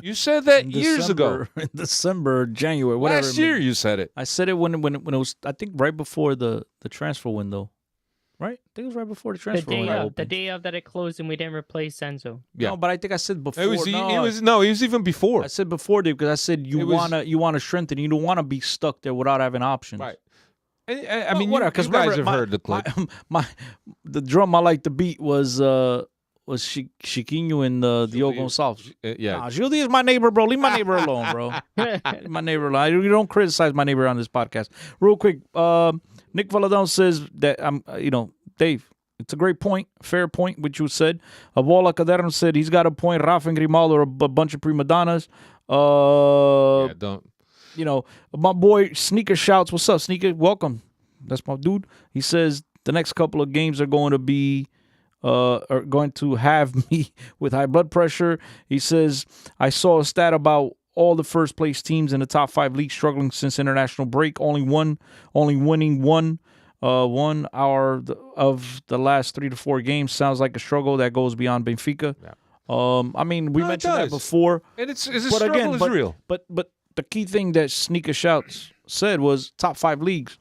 You said that years ago. In December, January, whatever. Last year you said it. I said it when it was, I think, right before the transfer window. Right? I think it was right before the transfer window. The day of that it closed and we didn't replace Enzo. Yeah. No, but I think I said before. It was even before. I said before, Dave, because I said you want to strengthen. You don't want to be stuck there without having options. Right. I mean, whatever, you guys have heard the clip. The drum I like to beat was Chiquinho and Diogo Gonçalves. Yeah. Gildy is my neighbor, bro. Leave my neighbor alone, bro. Leave my neighbor alone. You don't criticize my neighbor on this podcast. Real quick, Nick Valadon says that Dave, it's a great point, fair point, which you said. Vocodermus said he's got a point. Rafa and Grimaldo are a bunch of prima donnas. Don't. My boy Sneaker shouts, "What's up, Sneaker? Welcome." That's my dude. He says the next couple of games are going to be are going to have me with high blood pressure. He says, I saw a stat about all the first place teams in the top 5 leagues struggling since international break. Only winning one hour of the last 3 to 4 games. Sounds like a struggle that goes beyond Benfica. Yeah. I mean, we mentioned that before. And it's a struggle is real. But the key thing that Sneaker Shouts said was top 5 leagues.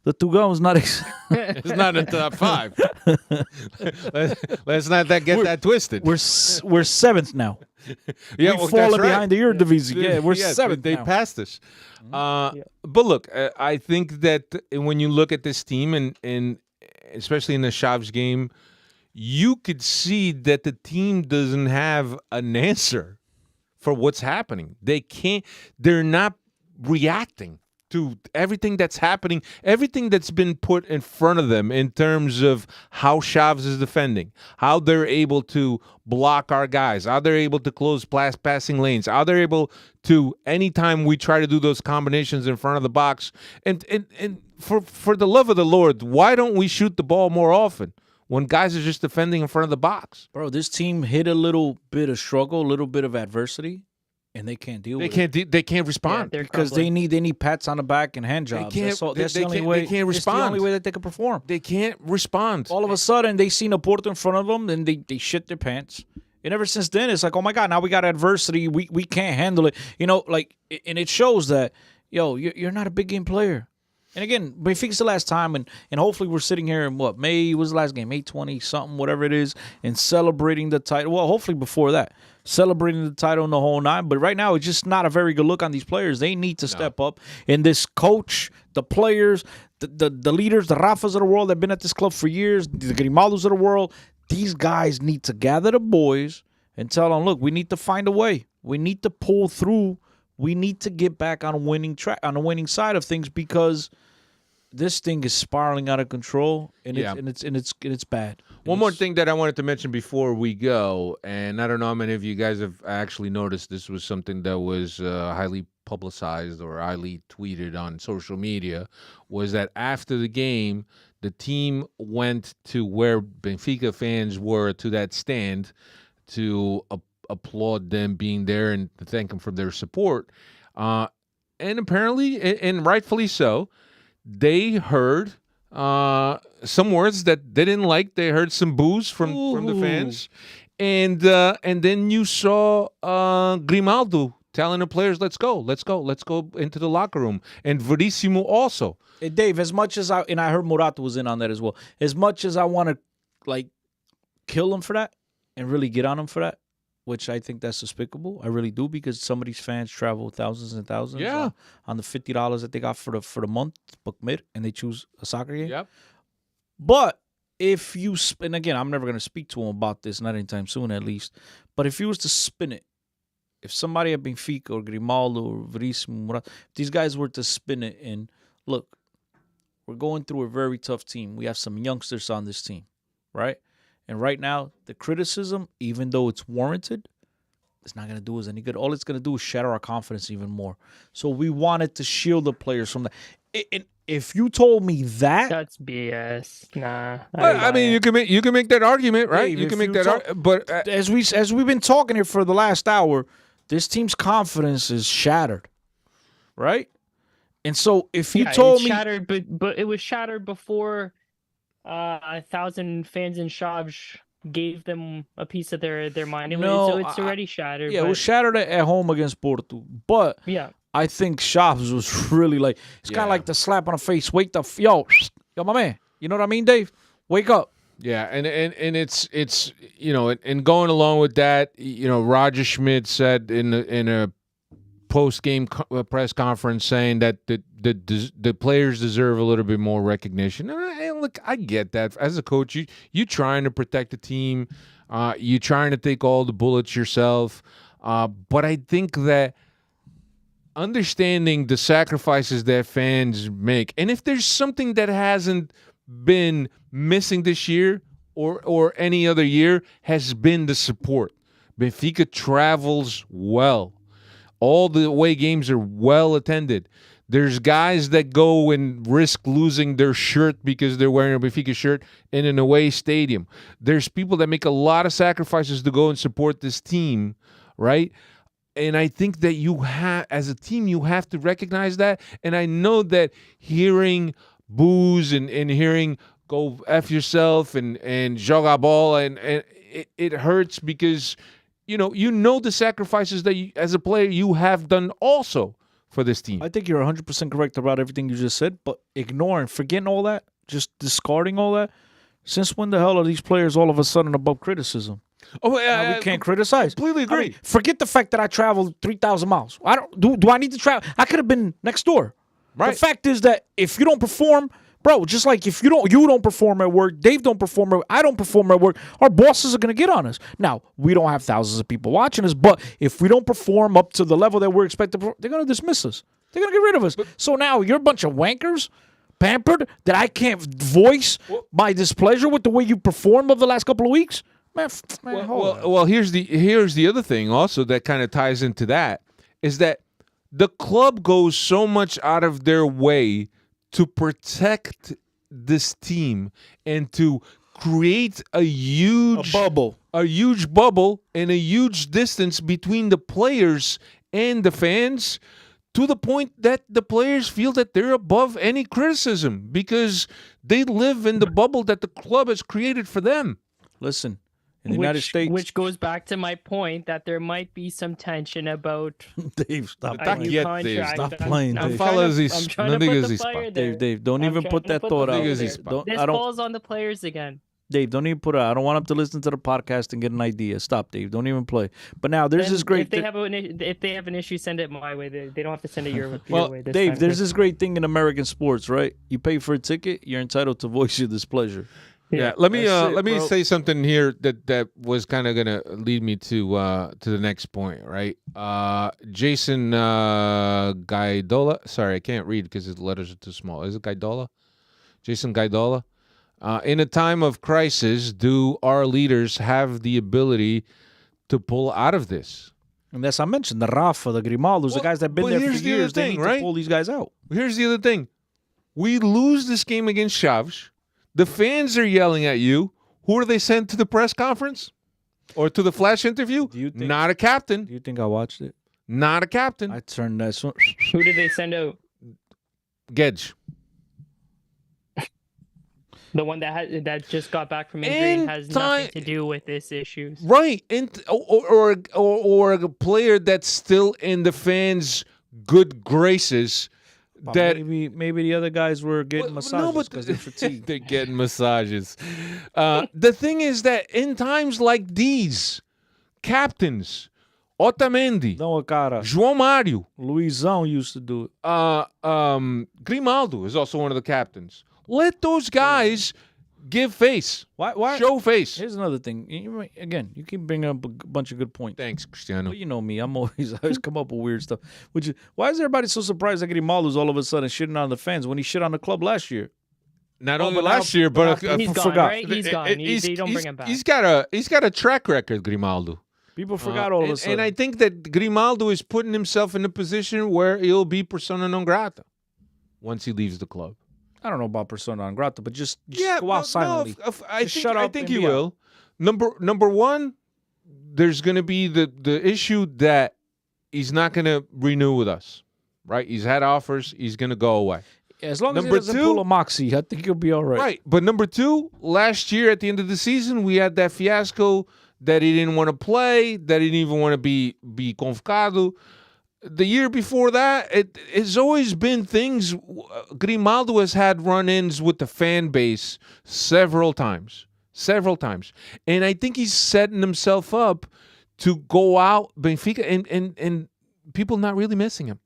The Tugão is not. It's not in the top 5. Let's not get that twisted. We're 7th now. Yeah, we've fallen behind the Eredivisie. Yeah, we're 7th. They passed us. But look, I think that when you look at this team and especially in the Chaves game, you could see that the team doesn't have an answer for what's happening. They're not reacting to everything that's happening, everything that's been put in front of them in terms of how Chaves is defending, how they're able to block our guys, how they're able to close passing lanes, how they're able to, anytime we try to do those combinations in front of the box. And for the love of the Lord, why don't we shoot the ball more often when guys are just defending in front of the box? Bro, this team hit a little bit of struggle, a little bit of adversity and they can't deal They with it. can't. They can't respond. they're Because they need pats on the back and hand jobs. can't- That's they the only can't- way. they can't It's the respond. only way that they can perform. They can't respond. All of a sudden, they seen a Porto in front of them, and they shit their pants. And ever since then, it's like, oh my God, now we got adversity. We can't handle it. And it shows that, you're not a big game player. And again, Benfica's the last time, and hopefully we're sitting here in May was the last game, May 20 something, whatever it is, and celebrating the title. Well, hopefully before that, celebrating the title in the whole nine. But right now, it's just not a very good look on these players. They need to step up. And this coach, the players, the leaders, the Rafas of the world that have been at this club for years, the Grimaldos of the world, these guys need to gather the boys and tell them, look, we need to find a way. We need to pull through. We need to get back on a winning track, on the winning side of things, because this thing is spiraling out of control, and it's bad. One more thing that I wanted to mention before we go, and I don't know how many of you guys have actually noticed, this was something that was highly publicized or highly tweeted on social media, was that after the game, the team went to where Benfica fans were, to that stand, to applaud them being there and to thank them for their support. And apparently, and rightfully so, they heard some words that they didn't like. They heard some boos from the fans. And then you saw Grimaldo telling the players, let's go into the locker room. And Verissimo also. Hey, Dave, as much as I heard Murato was in on that as well, as much as I want to kill him for that and really get on him for that, which I think that's despicable. I really do, because some of these fans travel thousands and thousands on the $50 that they got for the month, book mid, and they choose a soccer game. Yep. But if you spin, again, I'm never going to speak to him about this, not anytime soon at least, but if you was to spin it, if somebody at Benfica or Grimaldo or Verissimo, if these guys were to spin it and, look, we're going through a very tough team. We have some youngsters on this team, right? And right now, the criticism, even though it's warranted, it's not going to do us any good. All it's going to do is shatter our confidence even more. So we wanted to shield the players from that. And if you told me that, That's BS. Nah. I mean, you can make that argument, right? Dave, you if can make you that talk- argument. But as we've been talking here for the last hour, this team's confidence is shattered, right? And so if you told it's me, shattered, but it was shattered before 1,000 fans in Shabj gave them a piece of their mind. So it's already shattered. yeah, it but, was shattered at home against Porto, but yeah. I think Shops was really it's kind of like the slap on the face. Wake the yo, my man. You know what I mean, Dave? Wake up. yeah, and it's and going along with that, Roger Schmidt said in a post game press conference saying that the players deserve a little bit more recognition. And look, I get that. As a coach, you trying to protect the team, you trying to take all the bullets yourself, but I think that understanding the sacrifices that fans make, and if there's something that hasn't been missing this year or any other year, has been the support. Benfica travels well. All the away games are well attended. There's guys that go and risk losing their shirt because they're wearing a Benfica shirt in an away stadium. There's people that make a lot of sacrifices to go and support this team, right? And I think that you have, as a team, you have to recognize that. And I know that hearing boos and hearing go F yourself and joga ball, and it hurts because you know the sacrifices that you, as a player, you have done also for this team. I think you're 100% correct about everything you just said, but ignoring, forgetting all that, just discarding all that. Since when the hell are these players all of a sudden above criticism? Oh, Now we can't criticize. Completely agree. I mean, forget the fact that I traveled 3,000 miles. I don't do I need to travel? I could have been next door. Right. The fact is that if you don't perform, bro, just like if you don't perform at work, Dave don't perform at I don't perform at work, our bosses are gonna get on us. Now, we don't have thousands of people watching us, but if we don't perform up to the level that we're expected, they're gonna dismiss us. They're gonna get rid of us. So now you're a bunch of wankers, pampered, that I can't voice my displeasure with the way you performed over the last couple of weeks. Man, hold on. Well, here's the other thing also that kind of ties into that, is that the club goes so much out of their way to protect this team and to create a huge bubble and a huge distance between the players and the fans to the point that the players feel that they're above any criticism because they live in the bubble that the club has created for them. Listen, in the United States, which goes back to my point that there might be some tension about Dave, stop a playing. new contract. Stop playing, I'm Dave. trying to Não put the digas isso, fire pá. there. Dave, don't I'm even trying put to that put thought the out. fire This there. This I don't. falls on the players again. Dave, don't even put it out. I don't want him to listen to the podcast and get an idea. Stop, Dave. Don't even play. But now there's Then this great. if they have an issue, send it my way. They don't have to send it your Well, way. This Dave, time, there's Chris. this great thing in American sports, right? You pay for a ticket, you're entitled to voice your displeasure. Yeah, let me That's it, let me bro. say something here that was kind of gonna lead me to the next point, right? Jason Gaidola. Sorry, I can't read because his letters are too small. Is it Gaidola? Jason Gaidola. In a time of crisis, do our leaders have the ability to pull out of this? And that's I mentioned the Rafa, the Grimaldos, the Well, guys that've been but there for here's the other years. They thing, need right? to pull these guys out. Here's the other thing: we lose this game against Chaves. The fans are yelling at you. Who are they sent to the press conference or to the flash interview? Do you think- Not a captain. Do you think I watched it? Not a captain. I turned that. So, Who did they send out? Gedge. The one that just got back from injury and has nothing to do with this issues. Right, and or a player that's still in the fans' good graces. That maybe the other guys were getting massages because they're fatigued. they're getting massages. The thing is that in times like these, captains, Otamendi, Não, cara. João Mário, Luizão used to do it. Grimaldo is also one of the captains. Let those guys give face, Why? show face. Here's another thing. Again, you keep bringing up a bunch of good points. Thanks, Cristiano. Well, you know me. I always come up with weird stuff. Which is, why is everybody so surprised that Grimaldo's all of a sudden shitting on the fans when he shit on the club last year? Not Oh, only but last now- year, but He's gone, forgot. right? He's gone. They don't bring him back. He's got a track record, Grimaldo. People forgot all of a And sudden. I think that Grimaldo is putting himself in a position where he'll be persona non grata once he leaves the club. I don't know about persona non grata, but just go well, out silently. I Just think, shut I up think and he be out. will. Number one, there's going to be the issue that he's not going to renew with us, right? He's had offers. He's going to go away. As long as he Number doesn't two- pull a moxie, I think he'll be all right. Right. But number two, last year at the end of the season, we had that fiasco that he didn't want to play, that he didn't even want to be convocado. The year before that, it has always been things. Grimaldo has had run-ins with the fan base several times. And I think he's setting himself up to go out Benfica and people not really missing him.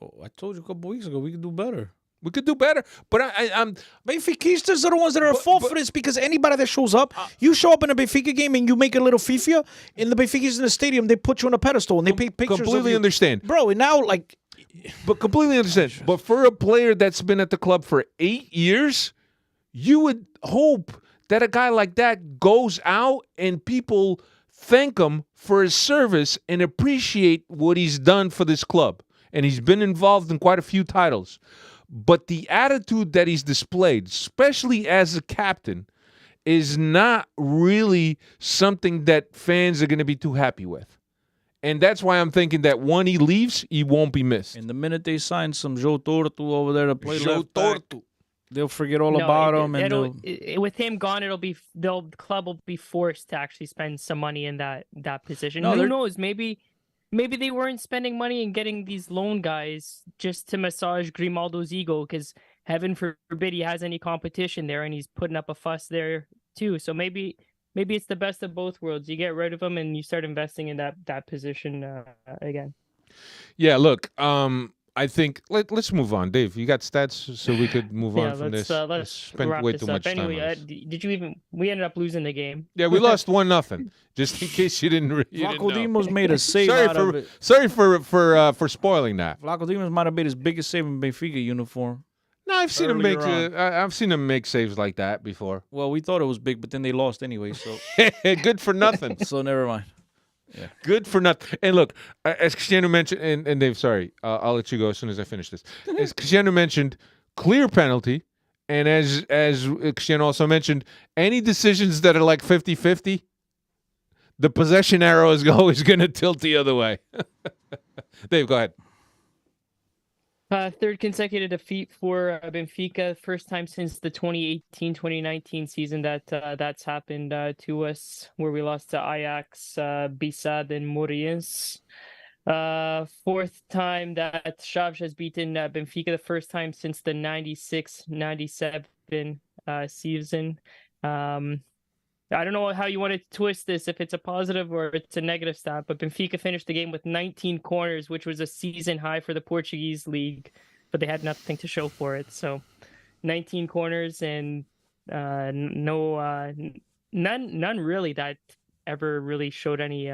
Oh, I told you a couple weeks ago we could do better. We could do better, but I'm Benfiquistas are the ones that are at fault for this because anybody that shows up, you show up in a Benfica game and you make a little FIFA, and the Benficas in the stadium, they put you on a pedestal and they take pictures completely of you. understand. Bro, and now, like, But completely understand. But for a player that's been at the club for 8 years, you would hope that a guy like that goes out and people thank him for his service and appreciate what he's done for this club. And he's been involved in quite a few titles. But the attitude that he's displayed, especially as a captain, is not really something that fans are going to be too happy with. And that's why I'm thinking that when he leaves, he won't be missed. and the minute they sign some Joe Tortu over there to play Joe left back, Tortu. they'll forget all about him. And with him gone, the club will be forced to actually spend some money in that position. No, Who they're- knows? Maybe they weren't spending money and getting these loan guys just to massage Grimaldo's ego because heaven forbid he has any competition there and he's putting up a fuss there too. So maybe it's the best of both worlds. You get rid of him and you start investing in that position again. Yeah, look, I think let's move on. Dave, you got stats so we could move on from this. Let's Spent wrap way this too much up. time Anyway, on this. we ended up losing the game. Yeah, we lost 1-0. Just in case you didn't. You didn't know. Vlaco made a save out of it. Sorry for spoiling that. Vlaco Dimos might have made his biggest save in Benfica uniform. No, I've seen him make. Earlier on. I've seen him make saves like that before. Well, we thought it was big, but then they lost anyway, so Good for nothing. so never mind. Good for nothing. And look, as Cristiano mentioned, and Dave, sorry, I'll let you go as soon as I finish this. As Cristiano mentioned, clear penalty. And as Cristiano also mentioned, any decisions that are like 50-50, the possession arrow is always going to tilt the other way. Dave, go ahead. Third consecutive defeat for Benfica. First time since the 2018-2019 season that that's happened to us, where we lost to Ajax, Bissad, and Moreirense. Fourth time that Chaves has beaten Benfica, the first time since the 96-97 season. I don't know how you want to twist this, if it's a positive or it's a negative stat, but Benfica finished the game with 19 corners, which was a season high for the Portuguese league, but they had nothing to show for it. So 19 corners and none really that ever really showed any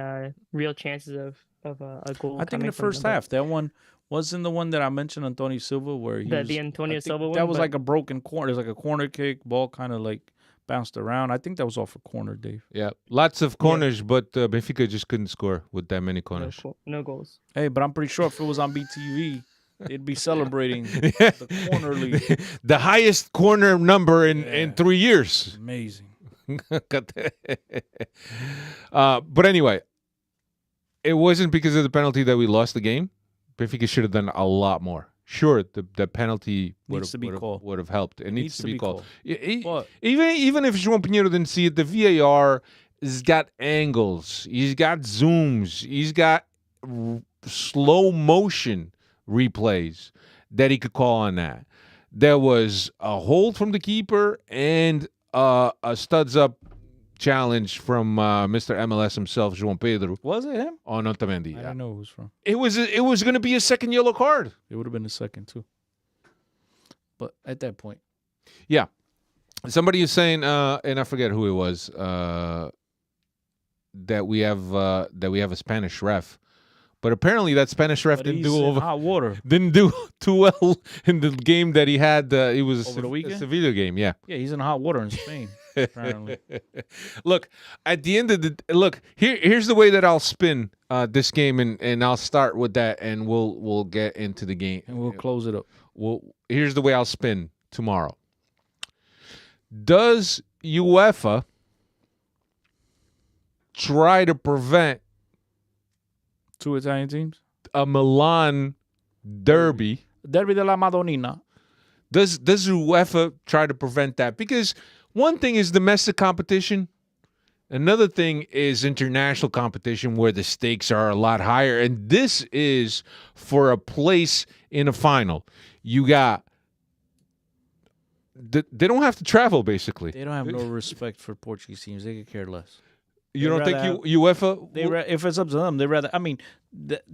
real chances of a goal. I think in the first half, that one wasn't the one that I mentioned, Antonio Silva, where the Antonio Silva one. That was like a broken corner. It was like a corner kick, ball kind of like bounced around. I think that was off a corner, Dave. Yeah, lots of corners, but Benfica just couldn't score with that many corners. No goals. Hey, but I'm pretty sure if it was on BTV, they'd be celebrating the corner league. The highest corner number in 3 years. Amazing. But anyway, it wasn't because of the penalty that we lost the game. Benfica should have done a lot more. Sure, the penalty would have helped. It needs to be called. Even if João Pinheiro didn't see it, the VAR has got angles. He's got zooms. He's got slow motion replays that he could call on that. There was a hold from the keeper and a studs up challenge from Mr. MLS himself, João Pedro. Was it him? On Otamendi. I don't know who it was from. It was going to be a second yellow card. It would have been a second too. But at that point, yeah, somebody is saying, and I forget who it was, that we have a Spanish ref. But apparently that Spanish ref didn't do too well in the game that he had. It was over the weekend? A Sevilla game, yeah. Yeah, he's in hot water in Spain. Apparently. Look, at the end of here's the way that I'll spin this game, and I'll start with that, and we'll get into the game, and we'll close it up. Here's the way I'll spin tomorrow. Does UEFA try to prevent two Italian teams? A Milan derby. Derby della Madonnina. Does UEFA try to prevent that? Because one thing is domestic competition. Another thing is international competition where the stakes are a lot higher. And this is for a place in a final. You got... They don't have to travel, basically. They don't have no respect for Portuguese teams. They could care less. You don't think UEFA? If it's up to them, they rather. I mean, that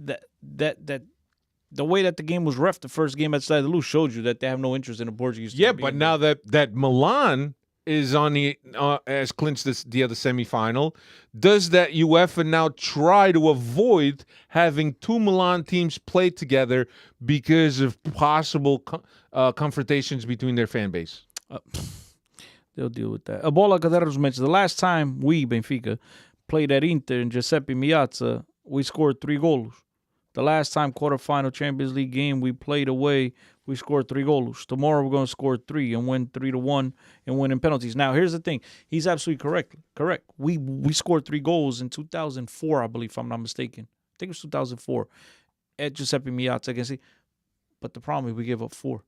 the way that the game was ref, the first game at Stade de Luz showed you that they have no interest in the Portuguese team. Yeah, but now that Milan is on the has clinched the other semifinal, does that UEFA now try to avoid having two Milan teams play together because of possible confrontations between their fan base? They'll deal with that. Bola Caderos mentioned the last time we, Benfica, played at Inter in Giuseppe Meazza, we scored 3 goals. The last time quarterfinal Champions League game we played away, we scored 3 goals. Tomorrow we're going to score 3 and win 3-1 and win in penalties. Now, here's the thing. He's absolutely correct. We scored 3 goals in 2004, I believe, if I'm not mistaken. I think it was 2004 at Giuseppe Meazza against it. But the problem is we gave up 4.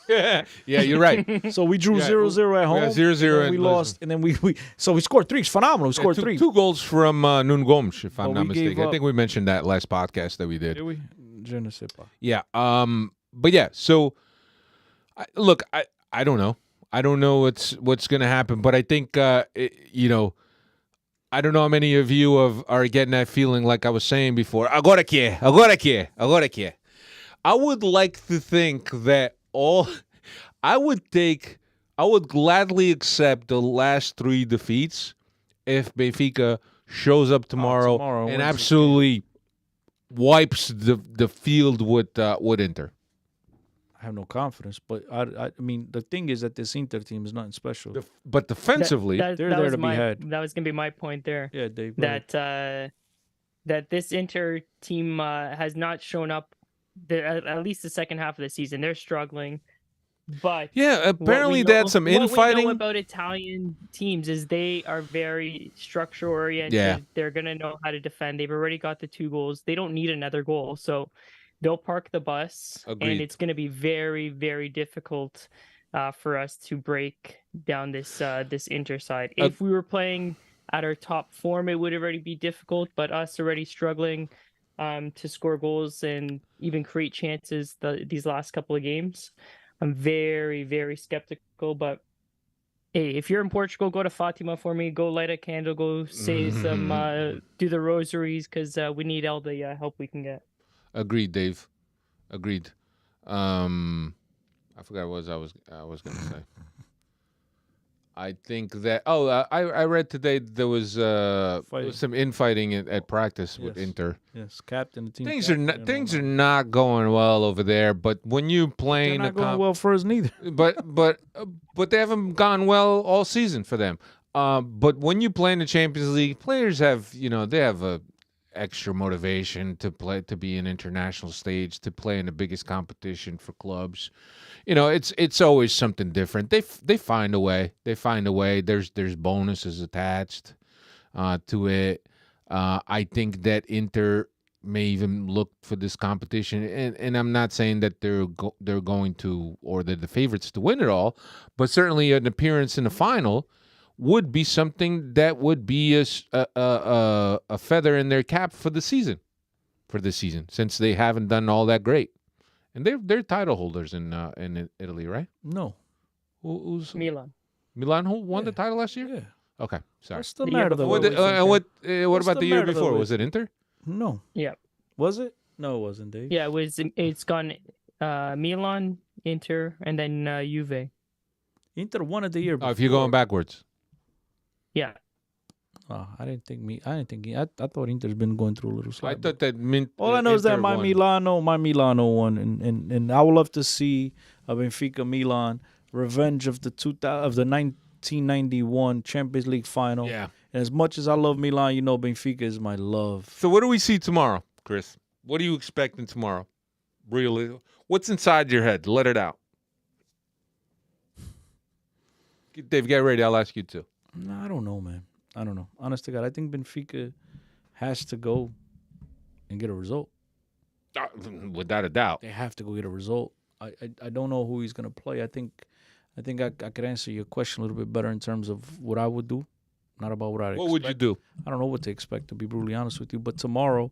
Yeah, you're right. So we drew 0-0 at home. Yeah, 0-0. And we lost, and then we scored 3. It's phenomenal. We scored 3. 2 goals from Nuno Gomes, if I'm not mistaken. I think we mentioned that last podcast that we did. Did we? Je ne sais pas. Yeah. But yeah. So, look, I don't know. I don't know what's going to happen. But I think I don't know how many of you are getting that feeling, like I was saying before. Agora que. I would like to think that I would gladly accept the last 3 defeats if Benfica shows up tomorrow and absolutely wipes the field with Inter. I have no confidence, but I mean the thing is that this Inter team is nothing special. But defensively, they're there to be had. That was going to be my point there. Yeah, Dave. That this Inter team has not shown up. At least the second half of the season, they're struggling. But Yeah, what apparently we they know, had some what we know infighting. about Italian teams is they are very structure oriented. Yeah. They're gonna know how to defend. They've already got the 2 goals. They don't need another goal, so they'll park the bus, Agreed. and it's gonna be very, very difficult for us to break down this Inter side. If we were playing at our top form, it would already be difficult. But us already struggling to score goals and even create chances these last couple of games, I'm very, very skeptical. But hey, if you're in Portugal, go to Fatima for me. Go light a candle. Go say some, do the rosaries, because we need all the help we can get. Agreed, Dave. Agreed. I forgot what I was going to say. I think that. I read today there was some infighting at practice with Inter. Yes, captain. The team. Things are not going well over there. But when you playing, they're not going well for us neither. But they haven't gone well all season for them. But when you play in the Champions League, players have they have a extra motivation to play, to be an international stage, to play in the biggest competition for clubs. It's always something different. They find a way. They find a way. There's bonuses attached to it. I think that Inter may even look for this competition, and I'm not saying that they're going to, or they're the favorites to win it all, but certainly an appearance in the final would be something that would be a feather in their cap for this season, since they haven't done all that great. And they're title holders in Italy, right? No. Who's Milan? Milan, who won the title last year? Yeah. Okay, sorry. What's the matter? What about the year before? Was it Inter? No. Yeah. Was it? No, it wasn't, Dave. Yeah, it's gone Milan, Inter, and then Juve. Inter won it the year before. Oh, if you're going backwards. Yeah. Oh, I thought Inter's been going through a little slide. I thought that all I know is that my won. Milano won, and I would love to see a Benfica Milan revenge of the 1991 Champions League final. Yeah. And as much as I love Milan, Benfica is my love. So what do we see tomorrow, Chris? What are you expecting tomorrow? Really? What's inside your head? Let it out. Dave, get ready. I'll ask you too. No, I don't know, man. I don't know. Honest to God, I think Benfica has to go and get a result. Without a doubt. They have to go get a result. I don't know who he's going to play. I think I could answer your question a little bit better in terms of what I would do, not about what I'd expect. What would you do? I don't know what to expect, to be brutally honest with you. But tomorrow,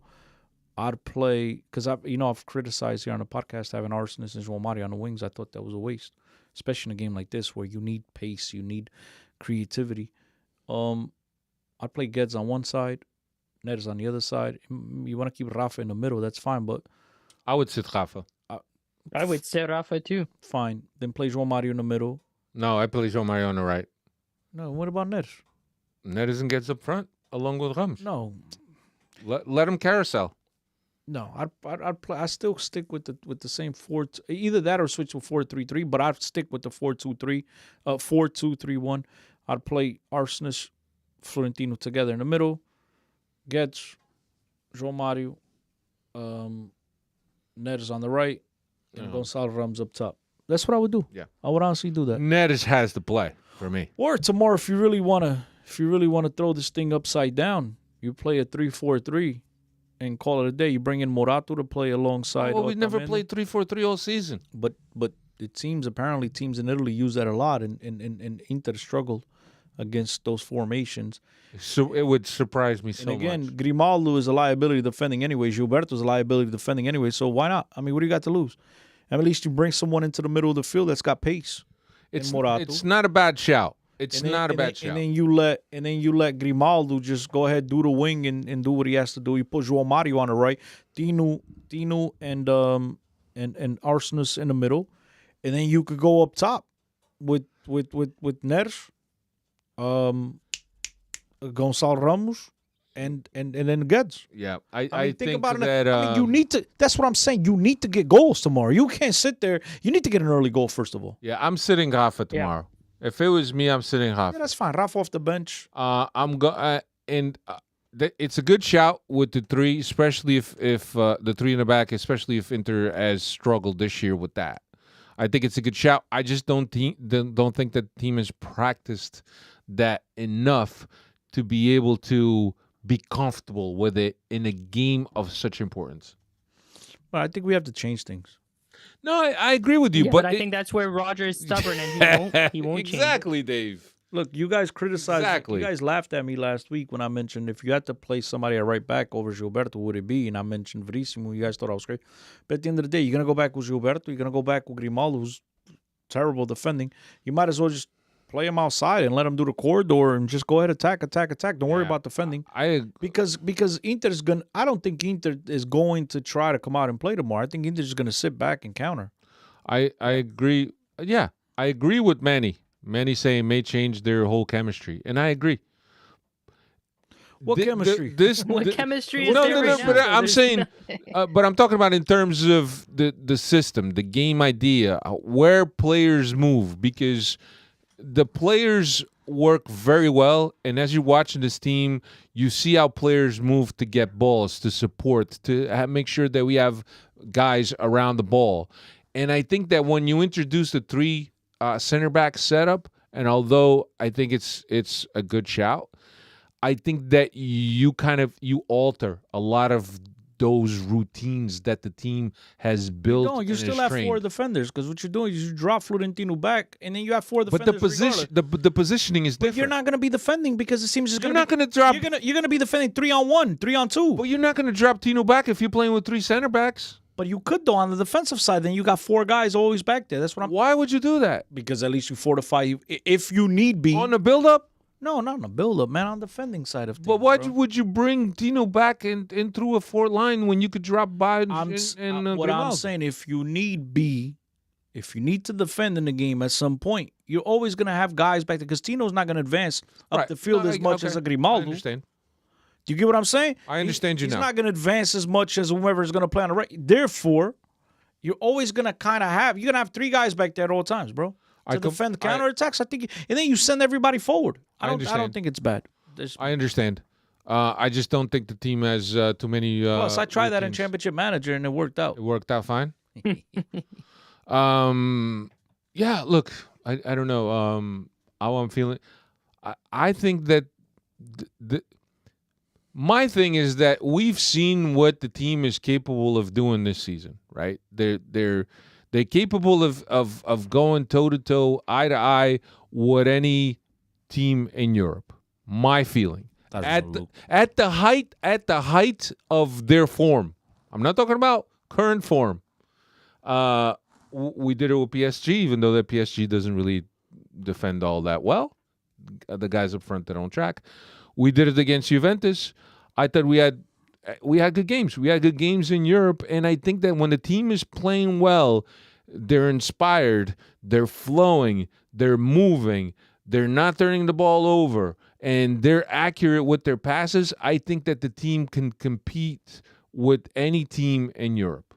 I'd play, because I've criticized here on the podcast having Arsenis and João Mario on the wings. I thought that was a waste, especially in a game like this where you need pace, you need creativity. I'd play Guedes on one side, Neres on the other side. You want to keep Rafa in the middle, that's fine, but I would sit Rafa. I would say Rafa too. Fine. Then play João Mario in the middle. No, I play João Mario on the right. No, what about Neres? Neres gets up front along with Rams. No. Let him carousel. No, I'd play. I still stick with the same 4. Either that or switch to 4-3-3. But I'd stick with the 4-2-3, 4-2-3-1. I'd play Arsenis, Florentino together in the middle. Guedes, João Mario, Neres on the right, and Gonçalo Ramos up top. That's what I would do. Yeah, I would honestly do that. Neres has to play for me. Or tomorrow, if you really wanna throw this thing upside down, you play a 3-4-3 and call it a day. You bring in Morato to play alongside. Well, we never played 3-4-3 all season. But it seems apparently teams in Italy use that a lot, and Inter struggled against those formations. So it would surprise me so much. And again, Grimaldo is a liability defending anyway. Gilberto is a liability defending anyway. So why not? I mean, what do you got to lose? And at least you bring someone into the middle of the field that's got pace. It's not a bad shout. And then you let Grimaldo just go ahead, do the wing and do what he has to do. You put João Mario on the right, Tino and Arsenis in the middle, and then you could go up top with Neres, Gonçalo Ramos, and then Guedes. Yeah, I think about that. You need to. That's what I'm saying. You need to get goals tomorrow. You can't sit there. You need to get an early goal first of all. Yeah, I'm sitting Rafa tomorrow. Yeah. If it was me, I'm sitting Rafa. Yeah, that's fine. Rafa off the bench. It's a good shout with the 3, especially if the 3 in the back, especially if Inter has struggled this year with that. I think it's a good shout. I just don't think that the team has practiced that enough to be able to be comfortable with it in a game of such importance. Well, I think we have to change things. No, I agree with you, Yeah, but I think that's where Roger is stubborn and he won't change. Exactly, Dave. Look, you guys criticized. Exactly. You guys laughed at me last week when I mentioned if you had to play somebody at right back over Gilberto, would it be? And I mentioned Verissimo. You guys thought I was great. But at the end of the day, you're going to go back with Gilberto. You're going to go back with Grimaldo, who's terrible defending. You might as well just play him outside and let him do the corridor and just go ahead, attack. Don't worry about defending. Because Inter's going to – I don't think Inter is going to try to come out and play tomorrow. I think Inter's just going to sit back and counter. I agree. Yeah, I agree with Manny. Manny saying may change their whole chemistry, and I agree. What chemistry? What chemistry is no, there no, right no. now? But I'm There's saying, nothing. but I'm talking about in terms of the system, the game idea, where players move, because the players work very well, and as you're watching this team, you see how players move to get balls, to support, to make sure that we have guys around the ball. And I think that when you introduce the three center back setup, and although I think it's a good shout, I think that you alter a lot of those routines that the team has built. No, you still and have trained. 4 defenders because what you're doing is you drop Florentino back and then you have 4 But defenders. the positioning is But different. you're not going to be defending because it seems it's You're going not going to drop. You're going to be defending 3-on-1, 3-on-2. But you're not going to drop Tino back if you're playing with 3 center backs. But you could though on the defensive side. Then you got 4 guys always back there. That's what I'm. Why would you do that? Because at least you fortify if you need be. On the build-up? No, not on the build-up, man. On the defending side of things. But why bro. would you bring Tino back in through a 4 line when you could drop by What I'm Grimaldo? saying, if you need be, if you need to defend in the game at some point, you're always going to have guys back there because Tino's not going to advance up Right. the field No, as much okay. as a Grimaldo. I understand. Do you get what I'm saying? I understand you He's now. not going to advance as much as whoever is going to play on the right. Therefore, you're always going to kind of have, you're going to have 3 guys back there at all times, bro. To defend counterattacks, I think, and then you send everybody forward. I don't think it's bad. I understand. I just don't think the team has too many. Plus, I tried that in routines. Championship Manager, and it worked out. It worked out fine. Yeah. Look, I don't know how I'm feeling. I think that my thing is that we've seen what the team is capable of doing this season. Right? They're capable of going toe to toe, eye to eye with any team in Europe. My feeling. At the height of their form. I'm not talking about current form. We did it with PSG, even though that PSG doesn't really defend all that well. The guys up front that don't track. We did it against Juventus. I thought we had good games. We had good games in Europe, and I think that when the team is playing well, they're inspired, they're flowing, they're moving, they're not turning the ball over, and they're accurate with their passes. I think that the team can compete with any team in Europe.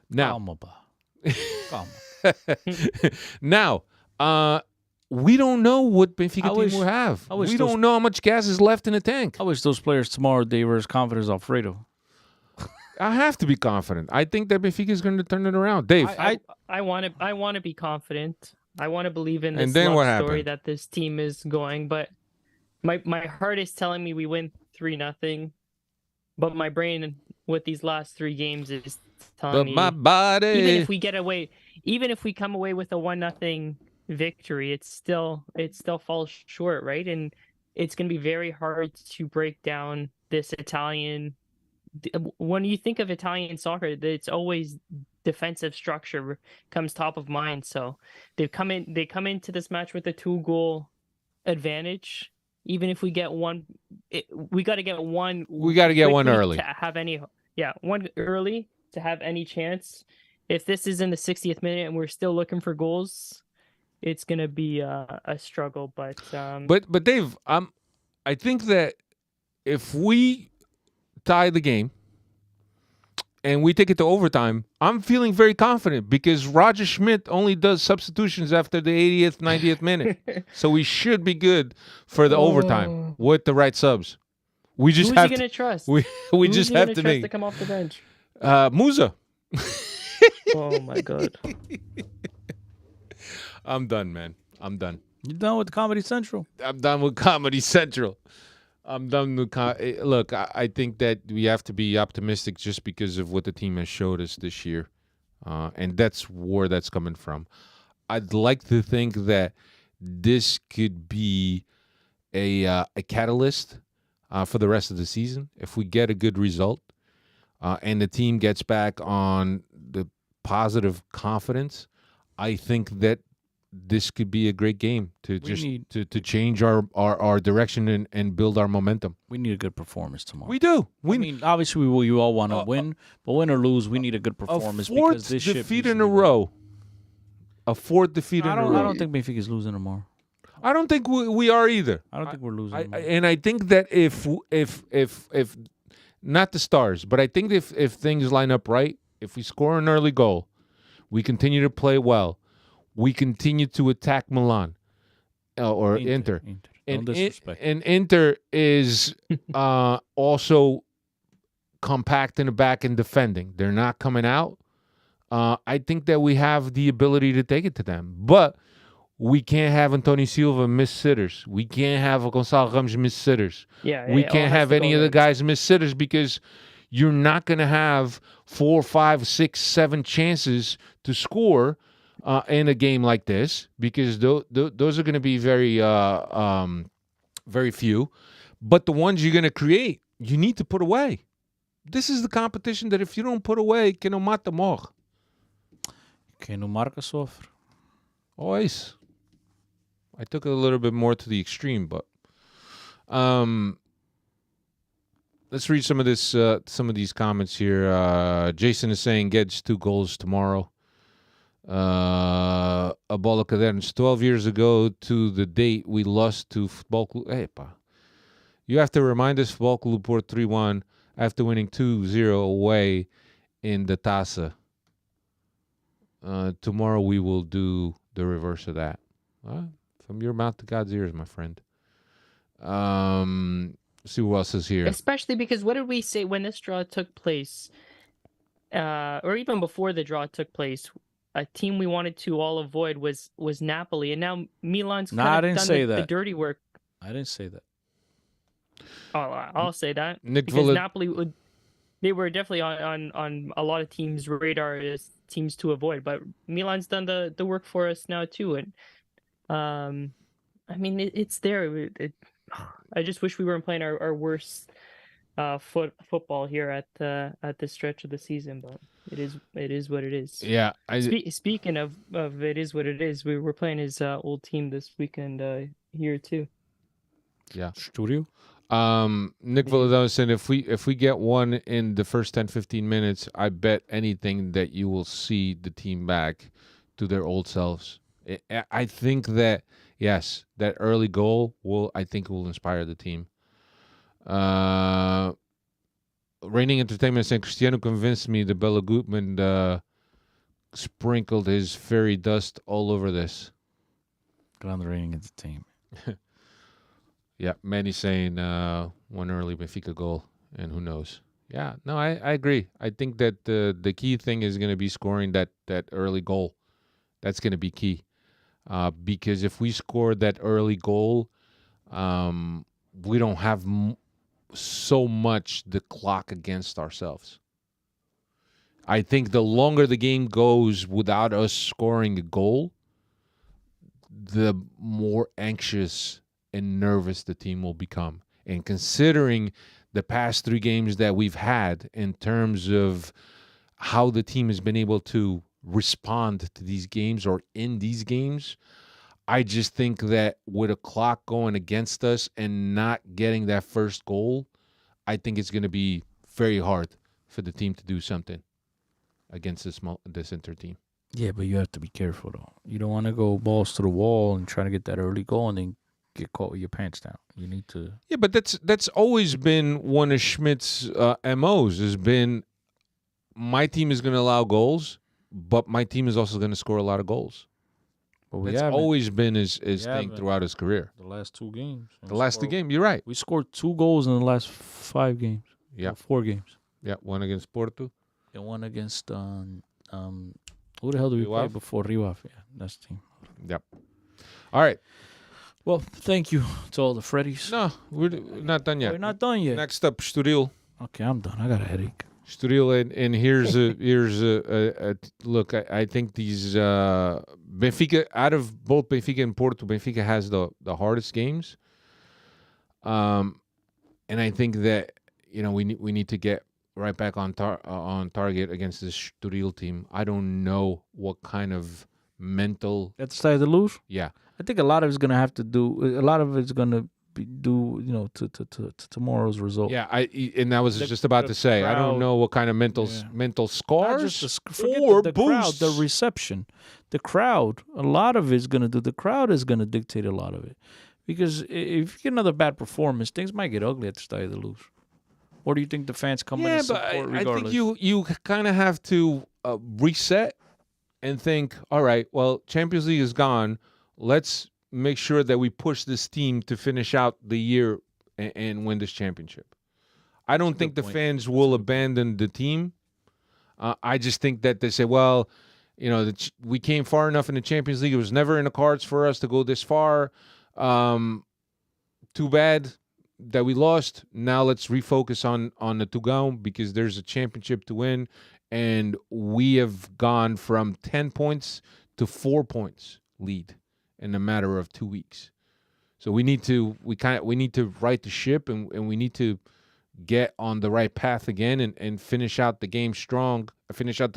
Now, now, we don't know what Benfica team will have. We don't know how much gas is left in the tank. I wish those players tomorrow they were as confident as Alfredo. I have to be confident. I think that Benfica is going to turn it around. Dave, I want to be confident. I want to believe in this And then what love story happened? that this team is going, but my heart is telling me we win 3-0, but my brain with these last 3 games is telling me my body. even if we come away with a 1-0 victory, it still falls short, right? And it's going to be very hard to break down this Italian. When you think of Italian soccer, it's always defensive structure comes top of mind. So they come into this match with a 2-goal advantage. Even if we get one, we got to get one. We got to get one quickly early. to have one early to have any chance. If this is in the 60th minute and we're still looking for goals, it's gonna be a struggle. But Dave, I think that if we tie the game and we take it to overtime, I'm feeling very confident because Roger Schmidt only does substitutions after the 80th, 90th minute. So we should be good for the overtime with the right subs. We just who's have he gonna trust? We Who's just he have gonna to trust make to come off the bench. Musa. Oh my god. I'm done, man. I'm done. You done with Comedy Central? I'm done with Comedy Central. I'm done with look, I think that we have to be optimistic just because of what the team has showed us this year. And that's where that's coming from. I'd like to think that this could be a catalyst for the rest of the season. If we get a good result and the team gets back on the positive confidence, I think that this could be a great game to to change our direction and build our momentum. We need a good performance tomorrow. We do. I mean, obviously, you all want to win, but win or lose, we need a good performance a fourth because this shit defeat needs in to a be good. row. A fourth defeat in a row. I don't think Benfica is losing tomorrow. I don't think we are either. I don't think we're losing tomorrow. And I think that if not the Stars, but I think if things line up right, if we score an early goal, we continue to play well, we continue to attack Milan or Inter. Don't disrespect. And Inter is also compact in the back and defending. They're not coming out. I think that we have the ability to take it to them. But we can't have Antonio Silva miss sitters. We can't have Gonçalo Ramos miss sitters. Yeah, we it all can't has have to any go of the against- guys miss sitters because you're not going to have 4, 5, 6, 7 chances to score in a game like this because those are going to be very few. But the ones you're going to create, you need to put away. This is the competition that if you don't put away, que não mata morre. Quem não marca sofre. Always. I took it a little bit more to the extreme, but let's read some of these comments here. Jason is saying gets 2 goals tomorrow. A bola cadernos. 12 years ago to the date we lost to Futebol Clube. Epa. You have to remind us Futebol Clube Porto 3-1 after winning 2-0 away in the Taça. Tomorrow we will do the reverse of that. From your mouth to God's ears, my friend. See what else is here. Especially because what did we say when this draw took place? Or even before the draw took place, a team we wanted to all avoid was Napoli, and now Milan's kind of done the dirty work. I didn't say that. Oh, I'll say that Nick because Napoli they were definitely on a lot of teams' radar as teams to avoid, but Milan's done the work for us now too, and I mean it's there. I just wish we weren't playing our worst football here at this stretch of the season, but it is what it is. Yeah. Speaking of it is what it is, we were playing his old team this weekend here too. Yeah. Studio. Nick Villadone said if we get one in the first 10-15 minutes, I bet anything that you will see the team back to their old selves. I think that yes, that early goal will inspire the team. Reigning Entertainment saying Cristiano convinced me that Bella Gutman sprinkled his fairy dust all over this. Grande Reigning Entertainment. Yeah, Manny saying one early Benfica goal, and who knows? Yeah, no, I agree. I think that the key thing is going to be scoring that early goal. That's going to be key. Because if we score that early goal, we don't have so much the clock against ourselves. I think the longer the game goes without us scoring a goal, the more anxious and nervous the team will become. And considering the past 3 games that we've had in terms of how the team has been able to respond to these games or in these games, I just think that with a clock going against us and not getting that first goal, I think it's going to be very hard for the team to do something against this Inter team. Yeah, but you have to be careful, though. You don't want to go balls to the wall and try to get that early goal and then get caught with your pants down. You need to... Yeah, but that's always been one of Schmidt's MOs, has been my team is going to allow goals, but my team is also going to score a lot of goals. But That's always been his thing throughout his career. The last 2 games. The last 2 games, you're right. We scored 2 goals in the last 5 games. Yeah. 4 games. Yeah, one against Porto. And one against who the hell did we play before? Weve. Yeah, that's the team. Yep. All right. Well, thank you to all the Freddies. No, we're not done yet. We're not done yet. Next up, Sturil. Okay, I'm done. I got a headache. Sturil, and here's a look. I think these Benfica, out of both Benfica and Porto, Benfica has the hardest games. And I think that we need to get right back on target against this Sturil team. I don't know what kind of mental. At the start of the lose, Yeah. I think a lot of it's gonna have to do. A lot of it's gonna be due, to tomorrow's result. Yeah, and I was just about to say, I don't crowd- know what kind of mental Not scars just forget or the crowd, boosts. the reception, the crowd. A lot of it's gonna do. The crowd is gonna dictate a lot of it, because if you get another bad performance, things might get ugly at the start of the lose. Or do you think the fans come in and support I regardless? think you kind of have to reset and think, all right, well, Champions League is gone. Let's make sure that we push this team to finish out the year and win this championship. I don't think the fans will abandon the team. I just think that they say, well, we came far enough in the Champions League. It was never in the cards for us to go this far. Too bad that we lost. Now let's refocus on the Tugão, because there's a championship to win, and we have gone from 10 points to 4 points lead in a matter of 2 weeks. So we need to right the ship, and we need to get on the right path again and finish out the game strong, finish out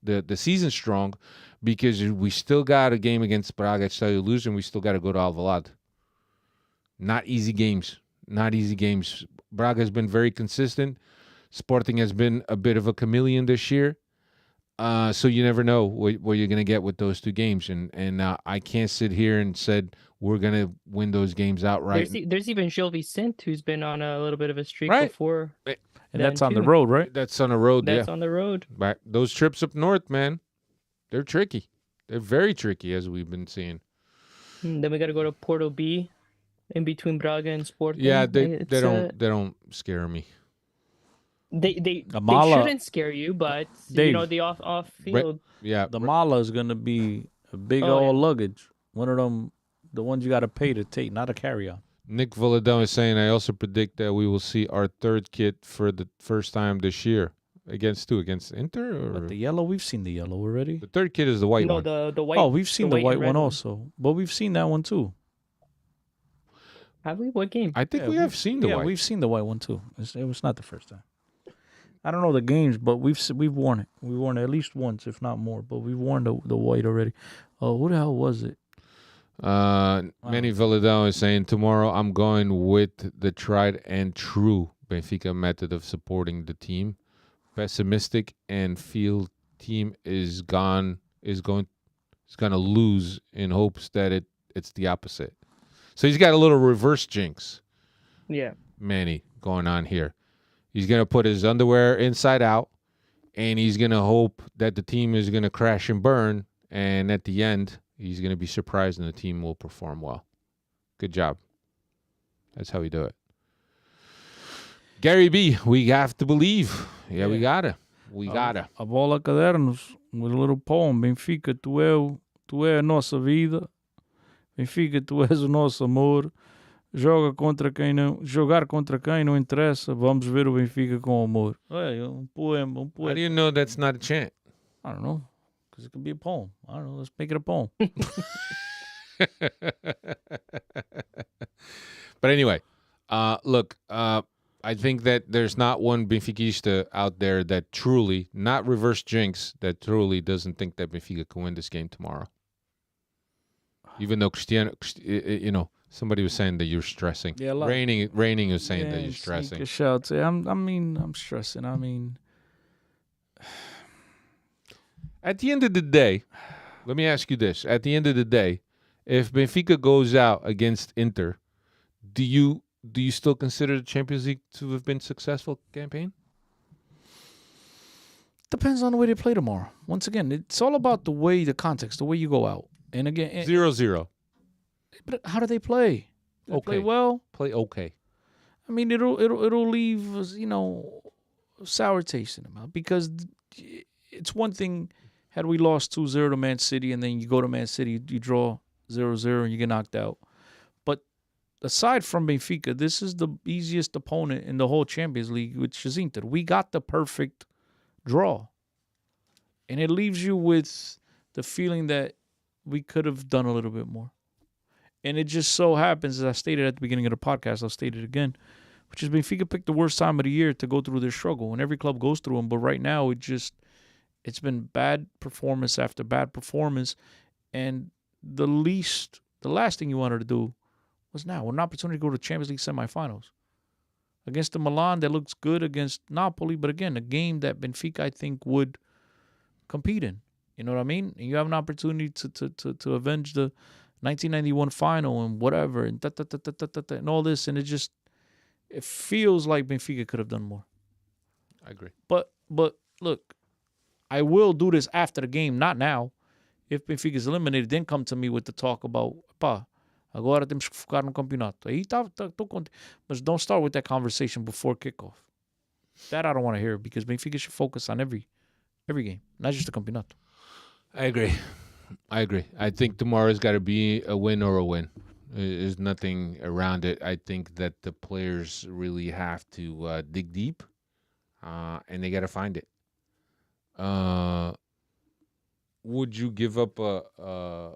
the season strong, because we still got a game against Braga at Stadio Luz, and we still got to go to Alvalade. Not easy games. Braga has been very consistent. Sporting has been a bit of a chameleon this year. So you never know what you're going to get with those two games. And I can't sit here and said we're going to win those games outright. There's even Gil Vicente, who's been on a little bit of a streak Right. before. And then that's on the too. road, right? That's on the road, That's yeah. on the road. Right. Those trips up north, man, they're tricky. They're very tricky, as we've been seeing. Then we got to go to Porto B, in between Braga and Sporting. Yeah, they It's, don't scare me. They Amala- shouldn't scare you, but Dave. the off field. Yeah, The Mala is gonna be a big Oh, old yeah. luggage. One of them, the ones you got to pay to take, not a carry-on. Nick Villadon is saying, I also predict that we will see our third kit for the first time this year. Against Inter? Or? But the yellow, we've seen the yellow already. The third kit is the white No, one. the white. Oh, we've seen the white and red one also, but we've seen that one too. Have we? What game? I think Yeah, we have seen the Yeah, white. we've seen the white one too. It was not the first time. I don't know the games, but we've worn it. We worn it at least once, if not more. But we've worn the white already. Oh, who the hell was it? Manny Villadon is saying, tomorrow I'm going with the tried and true Benfica method of supporting the team. Pessimistic and feel team is going to lose in hopes that it's the opposite. So he's got a little reverse jinx, Yeah. Manny, going on here. He's going to put his underwear inside out, and he's going to hope that the team is going to crash and burn, and at the end, he's going to be surprised and the team will perform well. Good job. That's how we do it. Gary B, we have to believe. Yeah, we gotta. We gotta. A bola cadernos, with a little poem. Benfica, tu é a nossa vida. Benfica, tu és o nosso amor. Jogar contra quem não interessa. Vamos ver o Benfica com amor. É poema. How do you know that's not a chant? I don't know, because it could be a poem. I don't know. Let's make it a poem. But anyway, look, I think that there's not one Benfiquista out there that truly, not reverse jinx, that truly doesn't think that Benfica can win this game tomorrow. Even though somebody was saying that you're stressing. Yeah, a lot. Raining was saying that you're stressing. Shout. I'm stressing. I mean, At the end of the day, let me ask you this. At the end of the day, if Benfica goes out against Inter, do you still consider the Champions League to have been a successful campaign? depends on the way they play tomorrow. Once again, it's all about the context, the way you go out. And again, 0-0. but how do they play? They play Okay. well. Play okay. I mean, it'll leave sour taste in the mouth, because it's one thing had we lost 2-0 to Man City and then you go to Man City, you draw 0-0 and you get knocked out. But aside from Benfica, this is the easiest opponent in the whole Champions League, which is Inter. We got the perfect draw. And it leaves you with the feeling that we could have done a little bit more. And it just so happens, as I stated at the beginning of the podcast, I'll state it again, which is Benfica picked the worst time of the year to go through their struggle. And every club goes through them. But right now, it's been bad performance after bad performance. And the last thing you wanted to do was now an opportunity to go to Champions League semifinals. Against the Milan, that looks good against Napoli. But again, a game that Benfica, I think, would compete in. You know what I mean? And you have an opportunity to avenge the 1991 final and whatever and and all this. And it feels like Benfica could have done more. I agree. But look, I will do this after the game, not now. If Benfica is eliminated, then come to me with the talk about, agora temos que focar no campeonato. Aí tô contigo. But don't start with that conversation before kickoff. That I don't want to hear because Benfica should focus on every game, not just the campeonato. I agree. I think tomorrow's got to be a win or a win. There's nothing around it. I think that the players really have to dig deep, and they got to find it. Would you give up a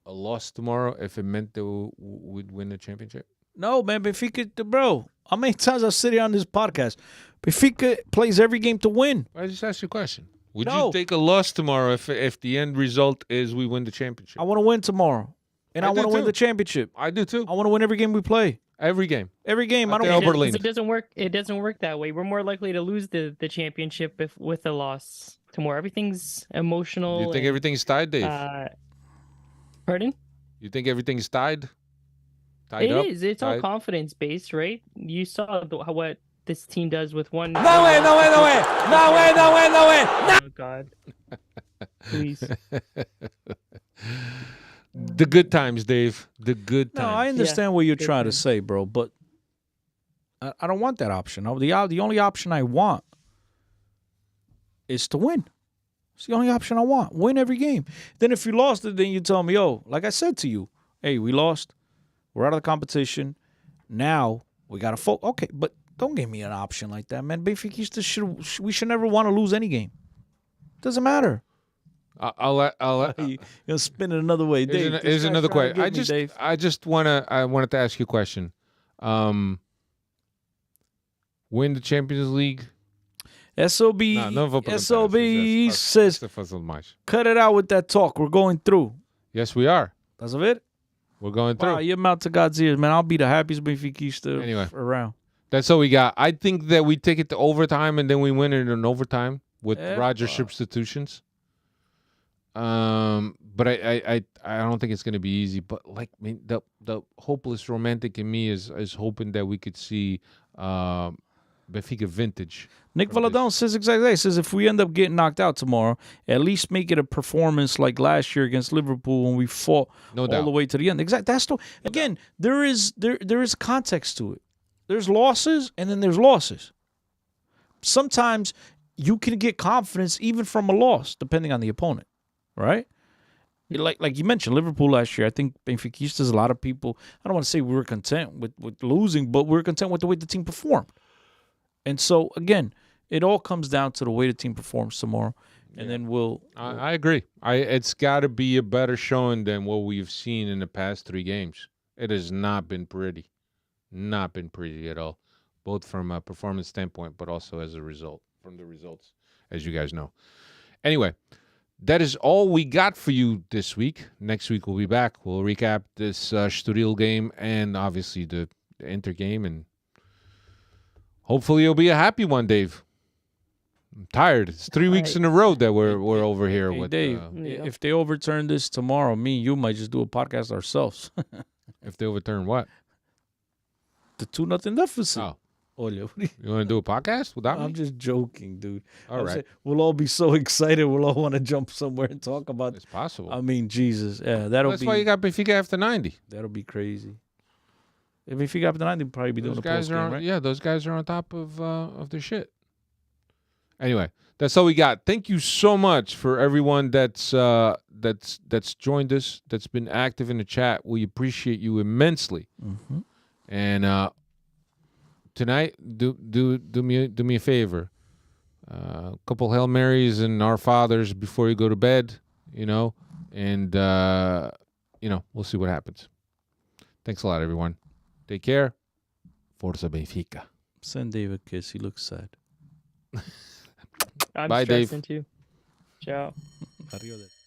loss tomorrow if it meant that we'd win the championship? No, man. Benfica, bro. How many times I've said it on this podcast? Benfica plays every game to win. I just asked you a question. Would you take a loss tomorrow if the end result is we win the championship? I want to win tomorrow. And I want to win the championship. I do too. I want to win every game we play. Every game. Every game. I don't It doesn't work. It doesn't work that way. We're more likely to lose the championship with a loss tomorrow. Everything's emotional. You think everything's tied, Dave? Pardon? You think everything's tied? Tied It up? is. It's all confidence based, right? You saw what this team does with one. No way. Oh God. Please. The good times, Dave. The good times. No, I understand what you're trying to say, bro, but I don't want that option. The only option I want is to win. It's the only option I want. Win every game. Then if you lost it, then you tell me, like I said to you, hey, we lost. We're out of the competition. Now we got to focus. Okay, but don't give me an option like that, man. Benfica we should never want to lose any game. Doesn't matter. I'll You'll spin it another way, Dave. Here's another question. I wanted to ask you a question. Win the Champions League. SOB says, cut it out with that talk. We're going through. Yes, we are. That's it? We're going through. Wow, you're mouth to God's ears, man. I'll be the happiest Benfiquista around. That's all we got. I think that we take it to overtime and then we win it in overtime with Roger substitutions. But I don't think it's going to be easy. But the hopeless romantic in me is hoping that we could see Benfica vintage. Nick Valadon says exactly that. He says if we end up getting knocked out tomorrow, at least make it a performance like last year against Liverpool when we fought all the way to the end. Exactly. There is context to it. There's losses and then there's losses. Sometimes you can get confidence even from a loss, depending on the opponent, right? Like you mentioned, Liverpool last year, I think Benfiquistas, a lot of people, I don't want to say we were content with losing, but we were content with the way the team performed. And so, again, it all comes down to the way the team performs tomorrow. And then we'll I agree. It's got to be a better showing than what we've seen in the past 3 games. It has not been pretty. Not been pretty at all, both from a performance standpoint, but also as a result, from the results, as you guys know. Anyway, that is all we got for you this week. Next week we'll be back. We'll recap this Sturil game and obviously the Inter game, and hopefully it'll be a happy one, Dave. I'm tired. It's 3 weeks in a row that we're over here with Dave. If they overturn this tomorrow, me and you might just do a podcast ourselves. If they overturn what? The 2-0 deficit. Oh. You want to do a podcast without me? I'm just joking, dude. All right. We'll all be so excited. We'll all want to jump somewhere and talk about it. It's possible. I mean, Jesus. Yeah, that's why you got Benfica after 90. That'll be crazy. If Benfica after 90, they'll probably be doing a post game, right? Yeah, those guys are on top of their shit. Anyway, that's all we got. Thank you so much for everyone that's joined us, that's been active in the chat. We appreciate you immensely. Mm-hmm. And tonight, do me a favor. A couple Hail Marys and Our Fathers before you go to bed, and we'll see what happens. Thanks a lot, everyone. Take care. Forza Benfica. Send Dave a kiss. He looks sad. I'm Bye, Dave. stressing too. Ciao. Arrivederci.